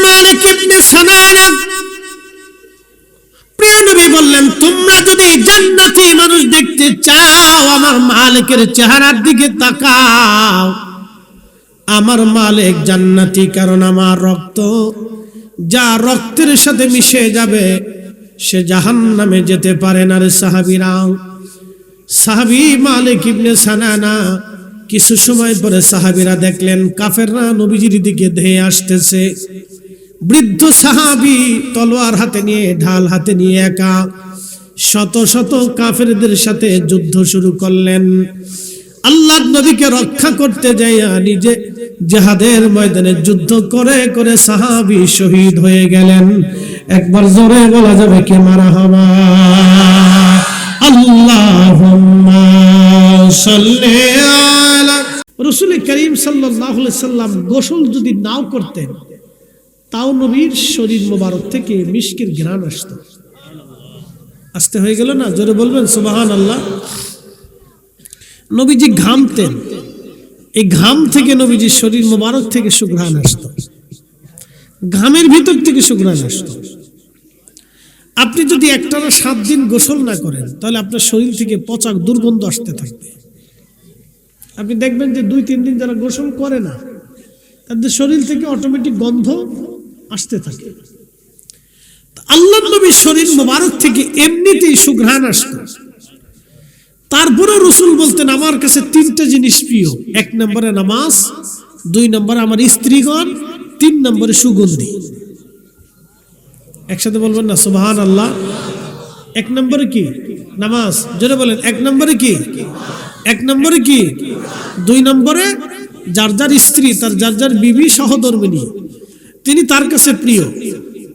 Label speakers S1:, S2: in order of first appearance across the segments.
S1: মালিক ইবনে সানানা প্রিয় নবী বললেন, তোমরা যদি জান্নাতি মানুষ দেখতে চাও আমার মালিকের চেহারার দিকে তাকাও। আমার মালিক জান্নাতি, কারণ আমার রক্ত যা রক্তের সাথে মিশে যাবে সে জাহান্নামে যেতে পারে না। রে সাহাবীরা, সাহাবী মালিক ইবনে সানানা কিছু সময় পরে সাহাবীরা দেখলেন কাফেররা নবীজির দিকে ধেয়ে আসতেছে। বৃদ্ধ সাহাবী তলোয়ার হাতে নিয়ে, ঢাল হাতে নিয়ে একা শত শত কাফেরদের সাথে যুদ্ধ শুরু করলেন। আল্লাহর নবীকে রক্ষা করতে যাইয়া নিজে জিহাদের ময়দানে যুদ্ধ করে করে সাহাবী শহীদ হয়ে গেলেন। একবার জোরে বলা যাবে কি মারহাবা। আল্লাহুম্মা সাল্লি আলা রাসূল করিম সাল্লাল্লাহু আলাইহি সাল্লাম গোসল যদি নাও করতেন তাও নবীর শরীর মোবারক থেকে মিশকের ঘ্রাণ আসতো। আসতে হয়ে গেল না? জোরে বলবেন সুবহানাল্লাহ। নবীজি ঘামতেন, এই ঘাম থেকে নবীজির শরীর মোবারক থেকে সুঘ্রাণ আসতো, ঘামের ভিতর থেকে সুঘ্রাণ আসতো। আপনি যদি একটানা 7 দিন গোসল না করেন তাহলে আপনার শরীর থেকে পচা দুর্গন্ধ আসতে থাকবে। আপনি দেখবেন যে 2-3 দিন যারা গোসল করে না তাদের শরীর থেকে অটোমেটিক গন্ধ আসতে থাকে। আল্লাহর নবীর শরীর মোবারক থেকে এমনিতেই সুঘ্রাণ আসতো। তারপরে রাসূল বলতেন আমার কাছে 3টা জিনিস প্রিয়। 1 নম্বরে নামাজ, 2 নম্বরে আমার স্ত্রীগণ, 3 নম্বরে সুগন্ধি। একসাথে বলবেন না সুবহানাল্লাহ। 1 নম্বরে কি? নামাজ। জোরে বলেন 1 নম্বরে কি? 1 নম্বরে কি? 2 নম্বরে যার যার স্ত্রী, তার যার যার বিবি সহধর্মিণী, তিনি তার কাছে প্রিয়।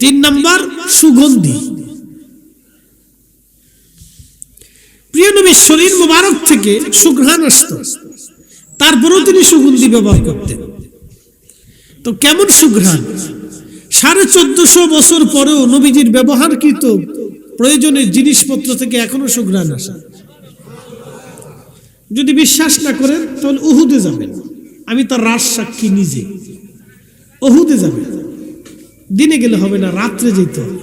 S1: 3 নম্বর সুগন্ধি। প্রিয় নবীর শরীর মোবারক থেকে সুঘ্রাণ আসতো, তারপরেও তিনি সুগন্ধি ব্যবহার করতেন। তো কেমন সুঘ্রাণ? 1450 বছর পরেও নবীজির ব্যবহারকৃত প্রয়োজনীয় জিনিসপত্র থেকে এখনো সুঘ্রাণ আসে। যদি বিশ্বাস না করেন তাহলে উহুদে যাবেন, আমি তার রাজ সাক্ষী নিজে। উহুদে যাবেন, দিনে গেলে হবে না, রাত্রে যেতে হবে।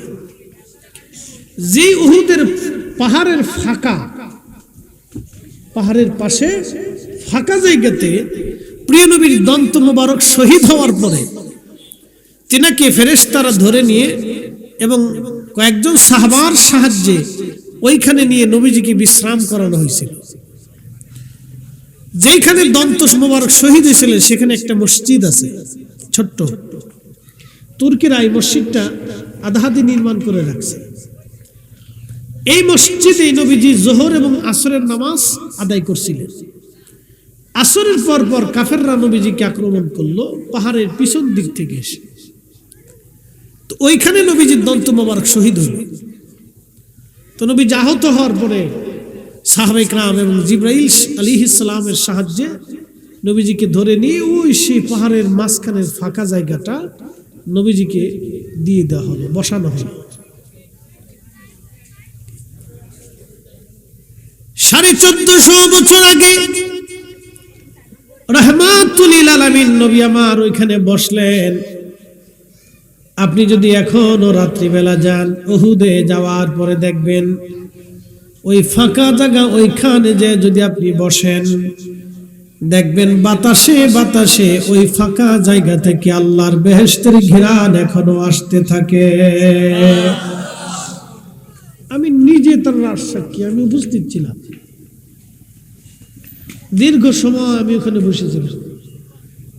S1: যে উহুদের পাহাড়ের ফাঁকা, পাহাড়ের পাশে ফাঁকা জায়গাতে প্রিয় নবীর দন্ত মোবারক শহীদ হওয়ার পরে তিনাকে ফেরেশতারা ধরে নিয়ে এবং কয়েকজন সাহাবার সাহায্যে ওইখানে নিয়ে নবীজিকে বিশ্রাম করানো হয়েছিল। যেখানে দন্ত মোবারক শহীদ হয়েছিলেন সেখানে একটা মসজিদ আছে ছোট্ট। তুর্কিরা এই মসজিদটা আধাহাদি নির্মাণ করে রাখছে। এই মসজিদে নবীজি যোহর এবং আসরের নামাজ আদায় করছিলেন। আসরের পর পর কাফেররা নবীজিকে আক্রমণ করলো পাহাড়ের পিছন দিক থেকে এসে। তো ওইখানে নবীজির দন্ত মোবারক শহীদ হইল। তো নবীজি আহত হওয়ার পরে সাহাবায়ে কেরাম এবং জিবরাইল আলাইহিস সালামের সাহায্যে নবীজিকে ধরে নিয়ে ওই সেই পাহাড়ের মাঝখানের ফাঁকা জায়গাটা নবীজিকে দিয়ে দেওয়া হলো, বসানো হলো। 1450 বছর আগে রাহমাতুল লিল আলামিন নবী আমার ওইখানে বসলেন। আপনি যদি এখনো রাত্রিবেলা যান, উহুদে যাওয়ার পরে দেখবেন ওই ফাঁকা জায়গা, ওইখানে যে যদি আপনি বসেন দেখবেন বাতাসে বাতাসে ওই ফাঁকা জায়গা থেকে আল্লাহর বেহেশতের ঘ্রাণ এখনো আসতে থাকে। আমি নিজে তার রাজ সাক্ষী, আমি উপস্থিত ছিলাম। দীর্ঘ সময় আমি ওখানে বসেছিলাম।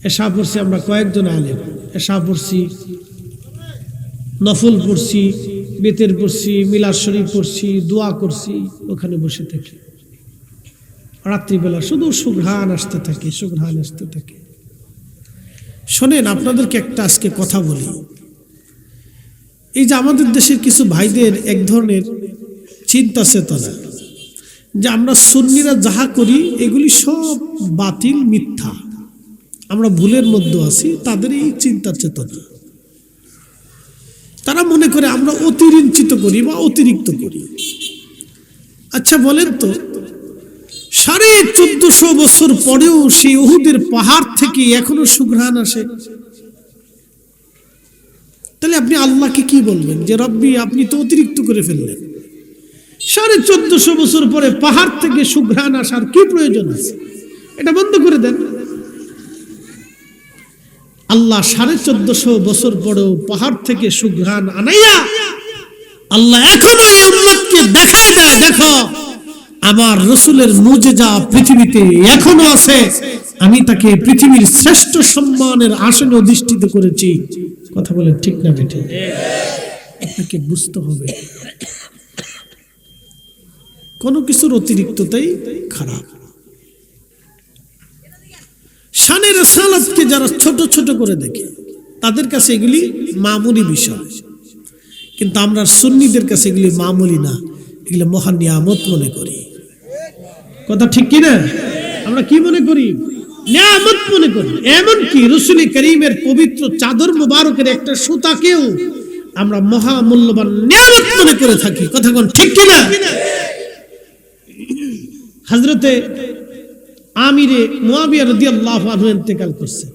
S1: এশা পড়ছি আমরা কয়েকজন আলেম, এশা পড়ছি, নফল পড়ছি, বেতের পড়ছি, মিলাদ শরীফ পড়ছি, দোয়া করছি ওখানে বসে থেকে। রাত্রিবেলা শুধু সুঘ্রাণ আসতে থাকে, সুঘ্রাণ আসতে থাকে। শোনেন, আপনাদেরকে একটা আজকে কথা বলি। এই যে আমাদের দেশের কিছু ভাইদের এক ধরনের চিন্তা চেতনা যে আমরা সুন্নিরা যাহা করি এগুলি সব বাতিল, মিথ্যা, আমরা ভুলের মধ্যে আছি, তাদের এই চিন্তা চেতনা। তারা মনে করে আমরা অতিরঞ্চিত করি বা অতিরিক্ত করি। আচ্ছা বলেন তো, 1450 বছর পরেও সেই উহুদের পাহাড় থেকে এখনো সুঘ্রাণ আসে? আপনি আল্লাহকে কি বলবেন যে রব্বি আপনি তো অতিরিক্ত করে ফেললেন? 1450 বছর পরে পাহাড় থেকে সুঘ্রাণ আসার কি প্রয়োজন আছে? এটা বন্ধ করে দেন। আল্লাহ 1450 বছর পরেও পাহাড় থেকে সুঘ্রাণ আনাইয়া আল্লাহ এখনো এই উম্মতকে দেখায় দেয়, দেখো আমার রাসূলের মুজিজা পৃথিবীতে এখনো আছে, আমি তাকে পৃথিবীর শ্রেষ্ঠ সম্মানের আসনে অধিষ্ঠিত করেছি। কথা বলে ঠিক না বেঠিক? আপনাকে বুঝতে হবে কোনো কিছুর অতিরিক্ততাই খারাপ। শানে রাসালাতকে যারা ছোট ছোট করে দেখে তাদের কাছে এগুলি মামুলি বিষয়, কিন্তু আমরা সুন্নিদের কাছে এগুলি মামুলি না, এগুলি মহান নিয়ামত মনে করি। কথা ঠিক কি না? আমরা কি মনে করি? নিয়ামত মনে করি। এমনকি রাসূল করিমের পবিত্র চাদর মুবারকের একটা সুতাকেও আমরা মহামূল্যবান নিয়ামত মনে করে থাকি। কথা কোন ঠিক কি না? হযরতে আমিরে মুয়াবিয়া রাদিয়াল্লাহু আনহু ইন্তেকাল করছেন।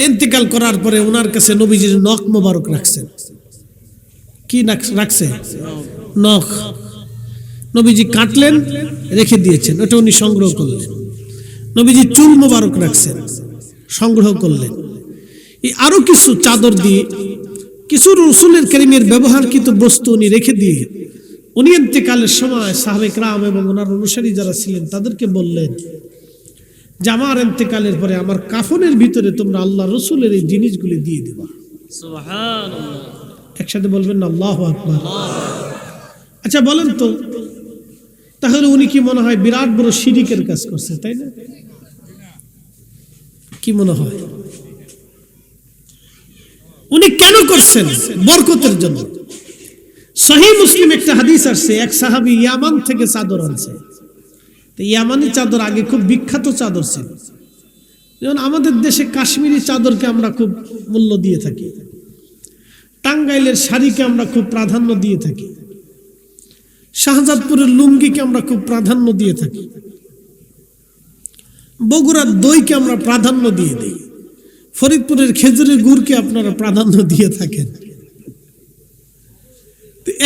S1: ইন্তেকাল করার পরে ওনার কাছে নবীজির নখ মোবারক রাখছেন। কি রাখছে? নখ। নবীজি কাটলেন, রেখে দিয়েছেন, ওটা উনি সংগ্রহ করলেন। নবীজি চুল মোবারক রাখছেন, সংগ্রহ করলেন। এই আরো কিছু চাদর দিয়ে কিছু রাসূলের কারীমের ব্যবহারকৃত বস্তু উনি রেখে দিয়ে উনি ইন্তেকালের সময় সাহাবে কেরাম এবং ওনার অনুসারী যারা ছিলেন তাদেরকে বললেন যে আমার ইন্তেকালের পরে আমার কাফনের ভিতরে তোমরা আল্লাহ রাসূলের এই জিনিসগুলি দিয়ে দিবা। সুবহানাল্লাহ। একসাথে বলবেন না আল্লাহু আকবার? আচ্ছা বলেন তো, তাহলে উনি কি মনে হয় বিরাট বড় শিরকের কাজ করছে, তাই না? কি মনে হয়? উনি কেন করছেন? বরকতের জন্য। সহিহ মুসলিম একটা হাদিস আসছে, এক সাহাবী ইয়ামান থেকে চাদর আনছে। তো ইয়ামানি চাদর আগে খুব বিখ্যাত চাদর ছিল। যেমন আমাদের দেশে কাশ্মীরি চাদরকে আমরা খুব মূল্য দিয়ে থাকি, টাঙ্গাইলের শাড়িকে আমরা খুব প্রাধান্য দিয়ে থাকি, শাহজাদপুরের লুঙ্গিকে আমরা খুব প্রাধান্য দিয়ে থাকি, বগুড়ার দইকে আমরা প্রাধান্য দিয়ে দিই, ফরিদপুরের খেজুরের গুড়কে আপনারা প্রাধান্য দিয়ে থাকেন।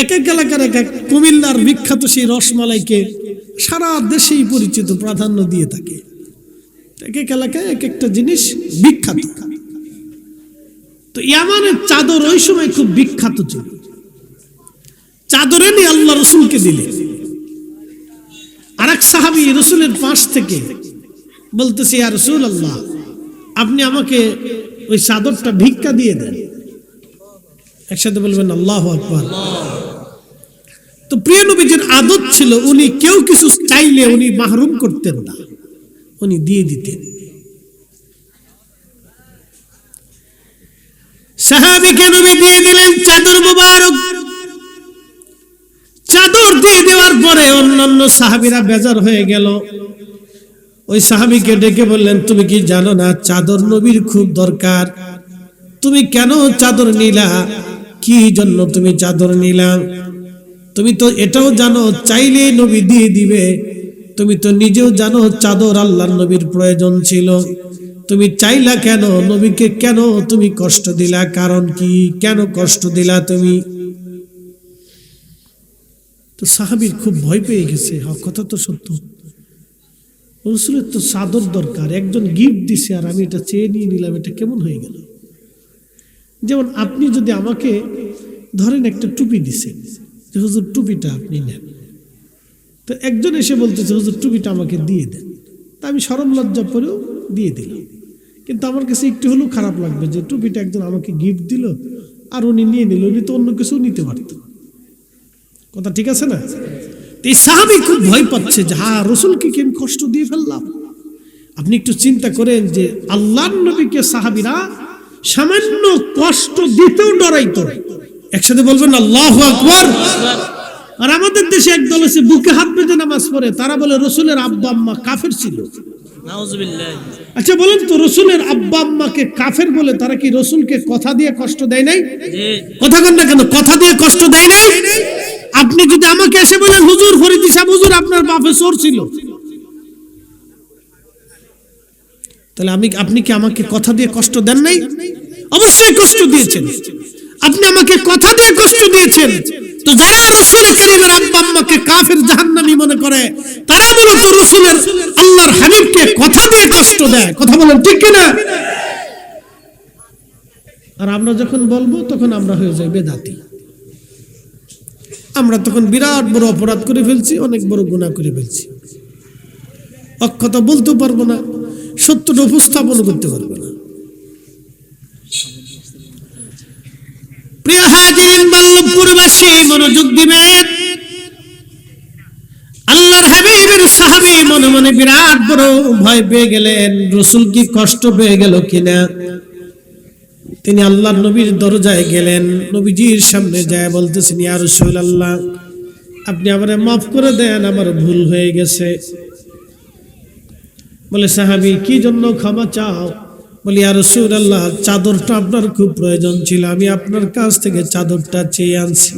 S1: এক এক এলাকার এক এক, কুমিল্লার বিখ্যাত সেই রসমালাইকে সারা দেশেই পরিচিত, প্রাধান্য দিয়ে থাকে। এক এক এলাকায় এক একটা জিনিস বিখ্যাত। তো ইয়ামানের চাদর ওই সময় খুব বিখ্যাত ছিল। চাদর এনে আল্লাহ রাসূলকে দিলেন। আরেক সাহাবী রাসূলের পাশ থেকে বলতেছে, ইয়া রাসূলুল্লাহ, আপনি আমাকে ওই চাদরটা ভিক্ষা দিয়ে দেন। একসাথে বলবেন আল্লাহু আকবার। তো প্রিয় নবীজির আদত ছিল উনি কেউ কিছু চাইলে উনি মাহরুম করতেন না, উনি দিয়ে দিতেন। সাহাবীকে নবী দিয়ে দিলেন চাদর মুবারক। চাদর দিয়ে দেওয়ার পরে অন্যান্য সাহাবীরা বেজার হয়ে গেল। ওই সাহাবীকে ডেকে বললেন, তুমি কি জানো না চাদর নবীর খুব দরকার? তুমি কেন চাদর নিলা? কি জন্য তুমি চাদর নিলা? তুমি তো এটাও জানো চাইলে নবী দিয়ে দিবে। তুমি তো নিজেও জানো চাদর আল্লাহর নবীর প্রয়োজন ছিল। তুমি চাইলা কেন? নবীকে কেন তুমি কষ্ট দিলা? কারণ কি? কেন কষ্ট দিলা তুমি? তো সাহাবীর খুব ভয় পেয়ে গেছে। কথা তো সত্য, রাসূলের তো চাদর দরকার, একজন গিফট দিছে আর আমি এটা চেয়ে নিয়ে নিলাম, এটা কেমন হয়ে গেল? যেমন আপনি যদি আমাকে ধরেন একটা টুপি দিছেন যে হুজুর টুপিটা আপনি নেন, তো একজন এসে বলতেছে হুজুর টুপিটা আমাকে দিয়ে দেন, তা আমি শরম লজ্জা পরেও দিয়ে দিলাম। কিন্তু আমার কাছে একটু হলেও খারাপ লাগবে যে টুপিটা একজন আমাকে গিফট দিল আর উনি নিয়ে নিল, উনি তো অন্য কিছু নিতে পারত। কথা ঠিক আছে না? এই সাহাবী খুব ভয় পাচ্ছে যে হ্যাঁ রাসূলকে কি আমি কষ্ট দিয়ে ফেললাম। আপনি একটু চিন্তা করেন যে আল্লাহর নবীকে সাহাবীরা সামান্য কষ্ট দিতেও ডরাইতো। একসাথে বলবেন আল্লাহু আকবার। আর আমাদের দেশে একদল আছে বুকে হাত বেঁধে নামাজ পড়ে, তারা বলে রাসূলের আব্বা আম্মা কাফের ছিল। নাউযুবিল্লাহ। আচ্ছা বলেন তো, রাসূলের আব্বা আম্মাকে কাফের বলে তারা কি রাসূলকে কথা দিয়ে কষ্ট দেয় নাই? কথা বলেন না কেন? কথা দিয়ে কষ্ট দেয় নাই? আপনি যদি আমাকে এসে বলেন হুজুর ফরিদ সাহেব হুজুর আপনার বাপে চোর ছিল, তাহলে আপনি কি আমাকে কথা দিয়ে কষ্ট দেন নাই? অবশ্যই কষ্ট দিয়েছেন, আপনি আমাকে কথা দিয়ে কষ্ট দিয়েছেন। তো যারা রাসূল কারীমের আব্বা আম্মাকে কাফের জাহান্নামী মনে করে, তারা মূলত রাসূলের আল্লাহর হাবিবকে কথা দিয়ে কষ্ট দেয়। কথা বলেন ঠিক কিনা? আর আমরা যখন বলবো তখন আমরা হয়ে যাই বেদাতি। আমরা তখন বিরাট বড় অপরাধ করে ফেলছি, অনেক বড় গুনাহ করে ফেলছি। কথা বলতে পারবো না, সত্যটা উপস্থাপন করতে পারবো না। প্রিয় হাজিরিন, বল্লভপুরবাসী মনোযোগ দিবেন। আল্লাহর হাবিবের সাহাবী মনে মনে বিরাট বড় ভয় পেয়ে গেলেন, রাসূল কি কষ্ট পেয়ে গেল কিনা। তিনি আল্লাহর নবীর দরজায় গেলেন, নবীজির সামনে যায় বলতেছেন, ইয়া রাসূলুল্লাহ, আপনি আমারে মাফ করে দেন, আমার ভুল হয়ে গেছে। বলে, সাহাবী কি জন্য ক্ষমা চাও? বলি, ইয়া রাসূলুল্লাহ, চাদরটা আপনার খুব প্রয়োজন ছিল, আমি আপনার কাছ থেকে চাদরটা চেয়ে আনছি।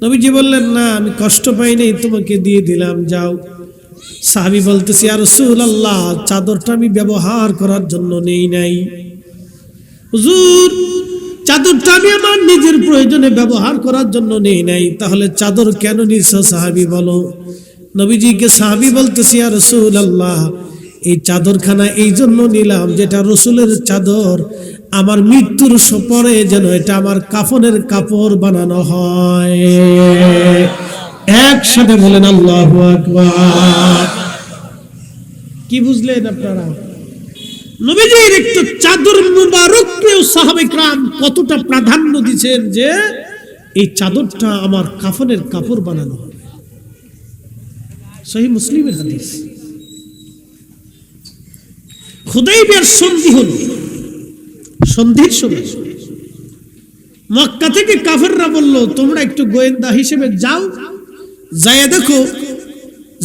S1: নবীজি বললেন, না, আমি কষ্ট পাই নাই, তোমাকে দিয়ে দিলাম, যাও। সাহাবী বলতেছে, ইয়া রাসূলুল্লাহ, চাদরটা আমি ব্যবহার করার জন্য নেই নাই। হুজুর, চাদরটা আমি আমার নিজের প্রয়োজনে ব্যবহার করার জন্য নেই নাই, তাহলে চাদর কেন নিছো সাহাবী বলো? নবীজিকে সাহাবী বলতেছে, ইয়া রাসূলুল্লাহ, এই চাদরখানা এই জন্য নিলাম, যেটা রাসূলের চাদর, আমার মৃত্যুর পরে যেন এটা আমার কাফনের কাপড় বানানো হয়। একসাথে বলেন আল্লাহু আকবার। কি বুঝলেন আপনারা? নবীজির একটু চাদর মুবারককেও সাহাবায়ে کرام কতটা প্রাধান্য দিয়েছেন যে এই চাদরটা আমার কাফনের কাপড় বানানো হবে। সহিহ মুসলিমের হাদিস। হুদাইবিয়ার সন্ধি হলো, সন্ধির সময় মক্কা থেকে কাফেররা বলল, তোমরা একটু গোয়েন্দা হিসেবে যাও, যায় দেখো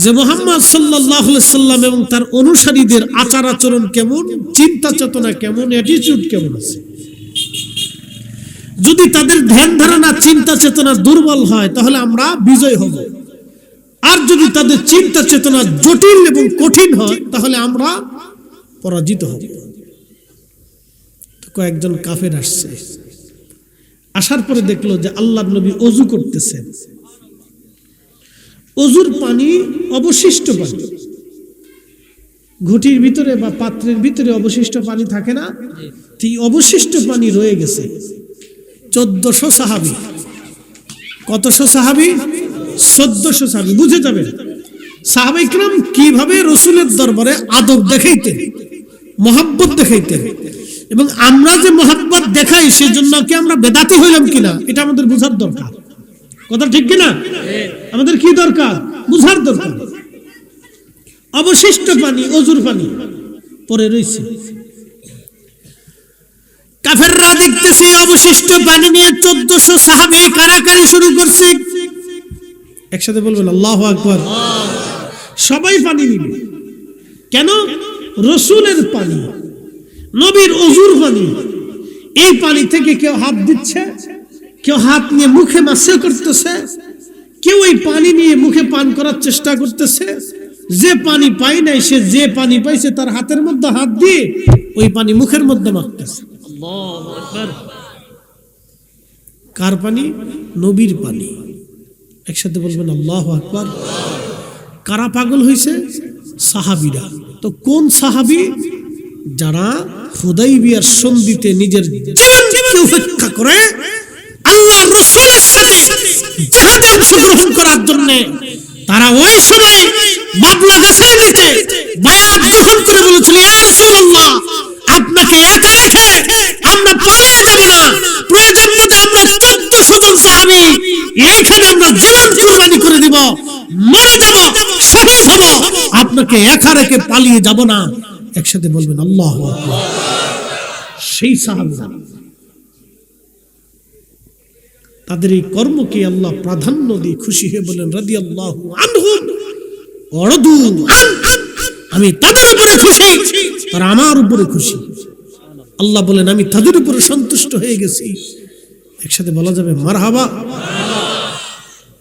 S1: যে মুহাম্মদ সাল্লাল্লাহু আলাইহি সাল্লাম এবং তার অনুসারীদের আচার আচরণ কেমন, চিন্তা চেতনা কেমন, অ্যাটিটিউড কেমন আছে। যদি তাদের ধ্যান ধারণা চিন্তা চেতনা দুর্বল হয় তাহলে আমরা বিজয় হব, আর যদি তাদের চিন্তা চেতনা জটিল এবং কঠিন হয় তাহলে আমরা পরাজিত হব। তো কয়েকজন কাফের আসছে, আসার পরে দেখলো যে আল্লাহর নবী ওযু করতেছেন। ওযুর পানি অবশিষ্ট পানি, ঘটির ভিতরে বা পাত্রের ভিতরে অবশিষ্ট পানি থাকে না, এই অবশিষ্ট পানি রয়ে গেছে। 1400 সাহাবী। কতশো সাহাবী? 1400 সাহাবী। বুঝে যাবেন সাহাবায়ে کرام কিভাবে রাসূলের দরবারে আদব দেখাইতেন, মহব্বত দেখাইতেন। এবং আমরা যে মহব্বত দেখাই সেজন্য কি আমরা বেদাতি হইলাম কিনা এটা আমাদের বোঝার দরকার। কথা ঠিক কিনা? আমাদের কি দরকার? বুঝার দরকার। অবশিষ্ট পানি, ওযুর পানি পরে রয়েছে। কাফেররা দেখতেছে অবশিষ্ট পানি নিয়ে 1400 সাহাবী কারাকারি শুরু করছে। একসাথে বলবেন আল্লাহু আকবার। সবাই পানি নিবে। কেন? রাসূলের পানি, নবীর ওযুর পানি। এই পানি থেকে কেউ হাত দিচ্ছে, কেউ হাত নিয়ে মুখে মাসে করতেছে, কেউ এই পানি নিয়ে মুখে পান করার চেষ্টা করতেছে। যে পানি পায় নাই সে যে পানি পাইছে তার হাতের মধ্যে হাত দিয়ে ওই পানি মুখের মধ্যে মাখতেছে। আল্লাহু আকবার। কার পানি? নবীর পানি। একসাথে বলবেন আল্লাহু আকবার। কারা পাগল হয়েছে? সাহাবীরা। তো কোন সাহাবী? যারা হুদাইবিয়ার সন্ধিতে নিজের জীবনকে উপেক্ষা করে আল্লাহর রাসূলের সাথে জিহাদে অংশগ্রহণ করার জন্য তারা ওই সময় বাবলা গাছের নিচে বায়াত গ্রহণ করে বলেছিল, ইয়া রাসূলুল্লাহ, আপনাকে একা রেখে আমরা পালিয়ে যাব না, প্রয়োজন মতো আমরা 1400 জন সাহাবী এইখানে আমরা জীবন কুরবানি করে দিব, মরে যাব, শহীদ হব, আপনাকে একা রেখে পালিয়ে যাব না। একসাথে বলবেন আল্লাহু আকবার। সেই সাহাবীরা, তাদের এই কর্মকে আল্লাহ প্রাধান্য দিয়ে খুশি হয়ে বলেন রাদিয়াল্লাহু আনহুম ওয়া রাদু আন, আমি তাদের উপরে খুশি, তারা আমার উপরে খুশি। আল্লাহ বলেন আমি তাদের উপরে সন্তুষ্ট হয়ে গেছি। একসাথে বলা যাবে মারহাবা।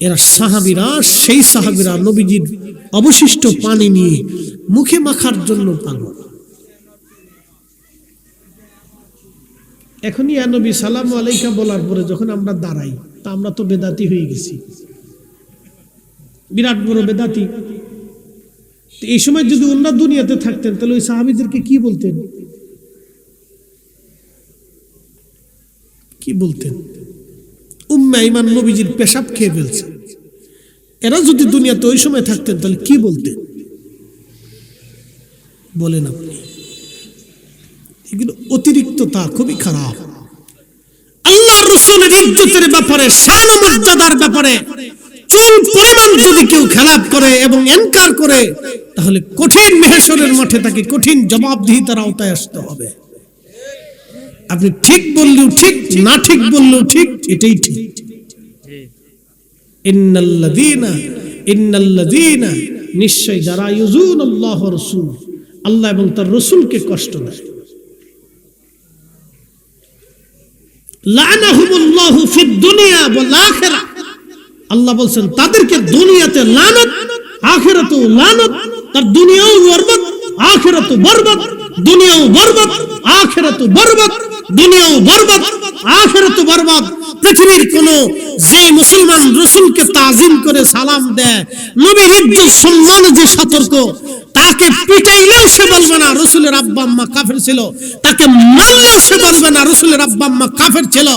S1: এরা সাহাবীরা, সেই সাহাবীরা নবীজির অবশিষ্ট পানি নিয়ে মুখে মাখার জন্য পাগল। এখনই ইয়া নবী সালাম আলাইকা বলার পরে যখন আমরা দাঁড়াই, তা আমরা তো বেদাতি হয়ে গেছি, বিরাট বড় বেদাতি। এই সময় যদি অন্য দুনিয়াতে থাকতেন তাহলে ওই সাহাবীদেরকে কি বলতেন? কি বলতেন? উম্মে ঈমান নবীজির পেশাব খেয়ে ফেলছে। এরা যদি দুনিয়াতে ওই সময় থাকতেন তাহলে কি বলতেন? বলেন আপনি। এগুলো অতিরিক্ততা খুবই খারাপ। আল্লাহর রাসূলের ইজ্জতের ব্যাপারে, শান ও মর্যাদার ব্যাপারে চুল পরিমাণ যদি কেউ খেলাপ করে এবং ইনকার করে, তাহলে কঠিন মাহশরের মাঠে তাকে কঠিন জবাবদিহিতার আওতায় আসতে হবে। আপনি ঠিক বললেও ঠিক, না ঠিক বললেও ঠিক, এটাই ঠিক। ইন্নাল্লাযীনা নিশ্চয় যারা ইউযুনাল্লাহ ওয়া রাসূল, আল্লাহ এবং তার রাসূলকে কষ্ট দেয়, লানাহুমুল্লাহু ফিদ দুনিয়া ওয়াল আখিরাহ, আল্লাহ বলেন তাদেরকে দুনিয়াতে লানত, আখিরাতেও লানত। তার দুনিয়াও বরবাদ, আখিরাতও বরবাদ। দুনিয়াও বরবাদ, আখিরাতও বরবাদ। দুনিয়াও বরবাদ, আখিরাতও বরবাদ। পৃথিবীর কোন যে মুসলমান রাসূলকে তাজিম করে সালাম দেয়, নবীর ইজ্জত সম্মানে যে সতর্ক, তাকে পিটাইলেও সে বলবে না রাসূলের আব্বা আম্মা কাফের ছিল, তাকে মারলেও সে বলবে না রাসূলের আব্বা আম্মা কাফের ছিল,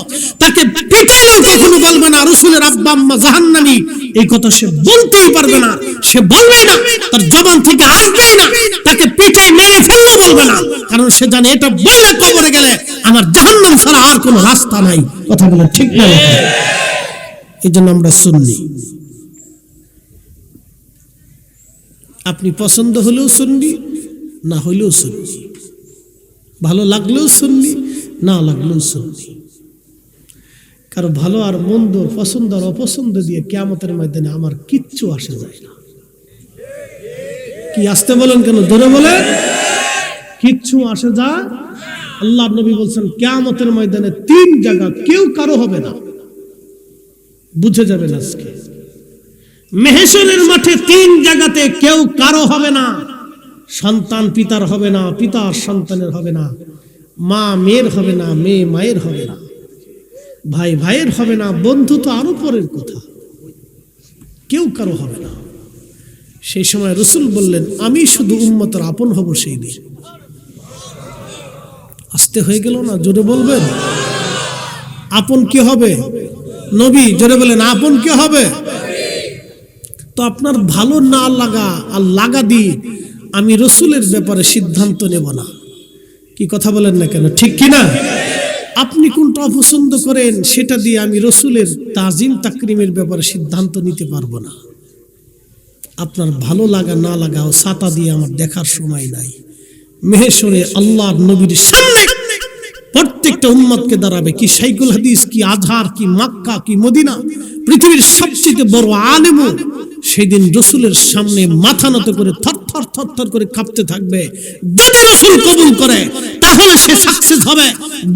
S1: তাকে পিটাইলেও কখনো বলবে না রাসূলের আব্বা আম্মা জাহান্নামী। এই কথা সে বলতেই পারবে না, সে বলবেই না, তার জবান থেকে আসবেই না। তাকে পিটাই মেরে ফেললেও বলবে না, কারণ সে জানে এটা বললে কবরে গেলে আমার জাহান্নাম ছাড়া আর কোনো রাস্তা নাই। কথা বলে ঠিক না? এই জন্য আমরা সুন্নি। আপনি পছন্দ হলেও সুন্নি, না হইলেও সুন্নি, ভালো লাগলেও সুন্নি, না লাগলেও সুন্নি। কারো ভালো আর মন্দ, পছন্দ আর অপছন্দ দিয়ে কিয়ামতের ময়দানে আমার কিচ্ছু আসে যায় না। কি আসতে বলেন কেন? ধরে বলে কিচ্ছু আসে যায়। আল্লাহ নবী বলছেন কিয়ামতের ময়দানে তিন জায়গা কেউ কারো হবে না। বুঝে যাবেন আজকে মাহশরের মাঠে তিন জায়গাতে কেউ কারো হবে না। সন্তান পিতার হবে না, পিতা সন্তানের হবে না, মা মেয়ের হবে না, মেয়ে মায়ের হবে না, ভাই ভাইয়ের হবে না, বন্ধু তো আরো পরের কথা, কেউ কারো হবে না। সেই সময় রাসূল বললেন আমি শুধু উম্মতের আপন হব সেই দিন। আসতে হয়ে গেল না? জোরে বলবেন। আপন কি হবে? নবী। জোরে বলেন আপন কি হবে? তো আপনার ভালো না লাগা আর লাগা দিয়ে আমি রাসূলের ব্যাপারে সিদ্ধান্ত নেব না। কি কথা বলেন না কেন? ঠিক কি না? আপনি কোনটা অপছন্দ করেন সেটা দিয়ে আমি রাসূলের তাজিম তাকরিমের ব্যাপারে সিদ্ধান্ত নিতে পারবো না। আপনার ভালো লাগা না লাগাও ছাতা দিয়ে আমার দেখার সময় নাই। মাহশরে আল্লাহর নবীর সামনে প্রত্যেকটা উম্মতকে দাঁড়াবে, কি শাইখুল হাদিস, কি আজহার, কি মক্কা, কি মদিনা, পৃথিবীর সবচেয়ে বড় আলেম সেদিন রাসূলের সামনে মাথা নত করে থরথর থরথর করে কাঁপতে থাকবে। যদি রাসূল কবুল করে তাহলে সে সাকসেস হবে,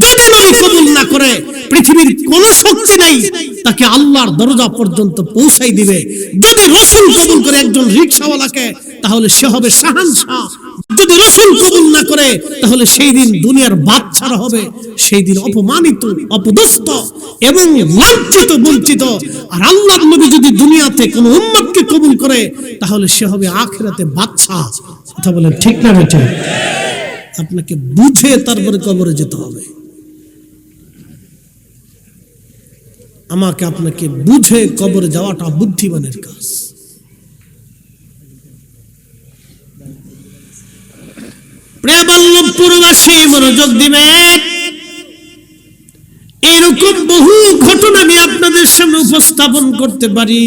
S1: যদি নবী কবুল না করে পৃথিবীর কোনো শক্তি নেই তাকে আল্লাহর দরজা পর্যন্ত পৌঁছাই দিবে। যদি রাসূল কবুল করে একজন রিকশাওয়ালাকে, তাহলে সে হবে শাহানশাহ। যদি রাসূল কবুল না করে তাহলে সেই দিন দুনিয়ার বাদশারা হবে, সেই দিন অপমানিত, অপদস্থ এবং লাঞ্ছিত, বঞ্চিত। আর আল্লাহর নবী যদি দুনিয়াতে কোনো উম্মতকে কবুল করে তাহলে সে হবে আখিরাতে বাদশা। কথা বলেন ঠিক না বেটা? আপনাকে বুঝে তারপরে কবরে যেতে হবে। আমাকে আপনাকে বুঝে কবরে যাওয়াটা বুদ্ধিমানের কাজ। প্রেমবাসী মনোযোগ দিবেন। এরকম বহু ঘটনা আমি আপনাদের সামনে উপস্থাপন করতে পারি।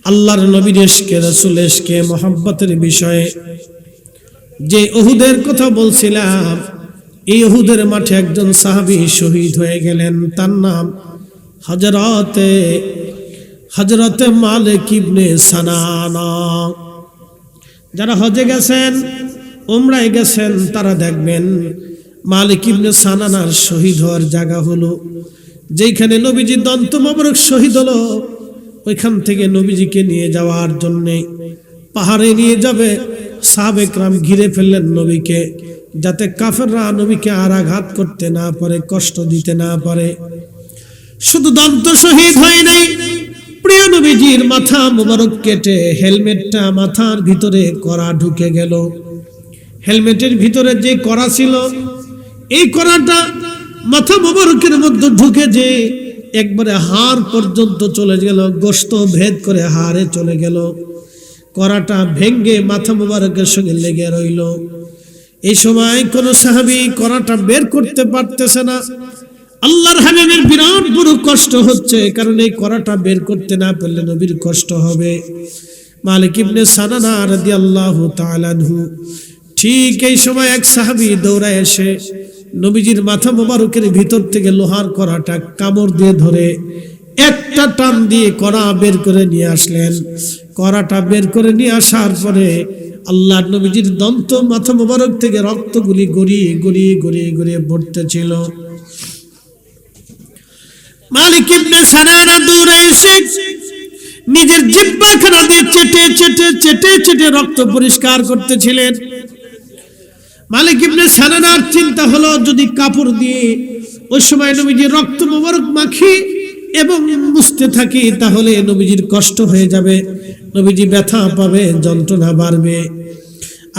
S1: আল্লাহর নবীর ইশকে, রাসূল ইশকে, মহব্বতের বিষয়ে। যে উহুদের কথা বলছিলাম, এই উহুদের মাঠে একজন সাহাবী শহীদ হয়ে গেলেন। তার নাম হযরতে মালিক ইবনে সানানা। যারা হজে গেছেন, উমরায় গেছেন, তারা দেখবেন মালিক ইবনে সানানার শহীদ হওয়ার জায়গা হলো যেখানে নবীজি দন্ত মোবারক শহীদ হলো। ওইখান থেকে নবীজিকে নিয়ে যাওয়ার জন্য পাহাড়ে নিয়ে যাবে। সাহাবে কেরাম ঘিরে ফেললেন নবীকে। যাতে কাফেররা নবীকে আর আঘাত করতে না পারে, কষ্ট দিতে না পারে। শুধু দন্ত শহীদ হয় নাই, প্রিয় নবীজির মাথা মোবারক কেটে হেলমেটটা মাথার ভিতরে কড়া ঢুকে গেল। হেলমেটের ভিতরে যে কড়া ছিল, এই কড়াটা মাথা মোবারকের মধ্যে ঢুকে যে একবারে হাড় পর্যন্ত চলে গেল, গোশত ভেদ করে হাড়ে চলে গেল। কড়াটা ভেঙ্গে মাথা মোবারকের সঙ্গে লেগে রইল। এই সময় কোন সাহাবী কড়াটা বের করতে পারতেছে না। আল্লাহর হাবিবের বিরাট বড় কষ্ট হচ্ছে, কারণ এই কড়াটা বের করতে না পারলে নবীর কষ্ট হবে। মালিক ইবনে সানানা রাদিয়াল্লাহু তাআলা আনহু, ঠিক এই সময় এক সাহাবী দৌড়ায় এসে নবীজির মাথা মোবারকের ভিতর থেকে লোহার কড়াটা কামড় দিয়ে ধরে একটা টান দিয়ে কড়া বের করে নিয়ে আসলেন। কড়াটা বের করে নিয়ে আসার পরে আল্লাহর নবীজির দন্ত মাথা মোবারক থেকে রক্তগুলি গড়িয়ে গড়িয়ে গড়িয়ে গড়িয়ে পড়তেছিল। মালিক ইবনে সানানা দৌড়ে এসে নিজের জিহ্বাখানা দিয়ে চেটে চেটে চেটে চেটে রক্ত পরিষ্কার করতেছিলেন। মালিক ইবনে সানানার চিন্তা হলো, যদি কাপড় দিয়ে ওই সময় নবীজির রক্ত মোবারক মাখি এবং মুছতে থাকি তাহলে নবীজির কষ্ট হয়ে যাবে, নবীজি ব্যথা পাবে, যন্ত্রণা বাড়বে।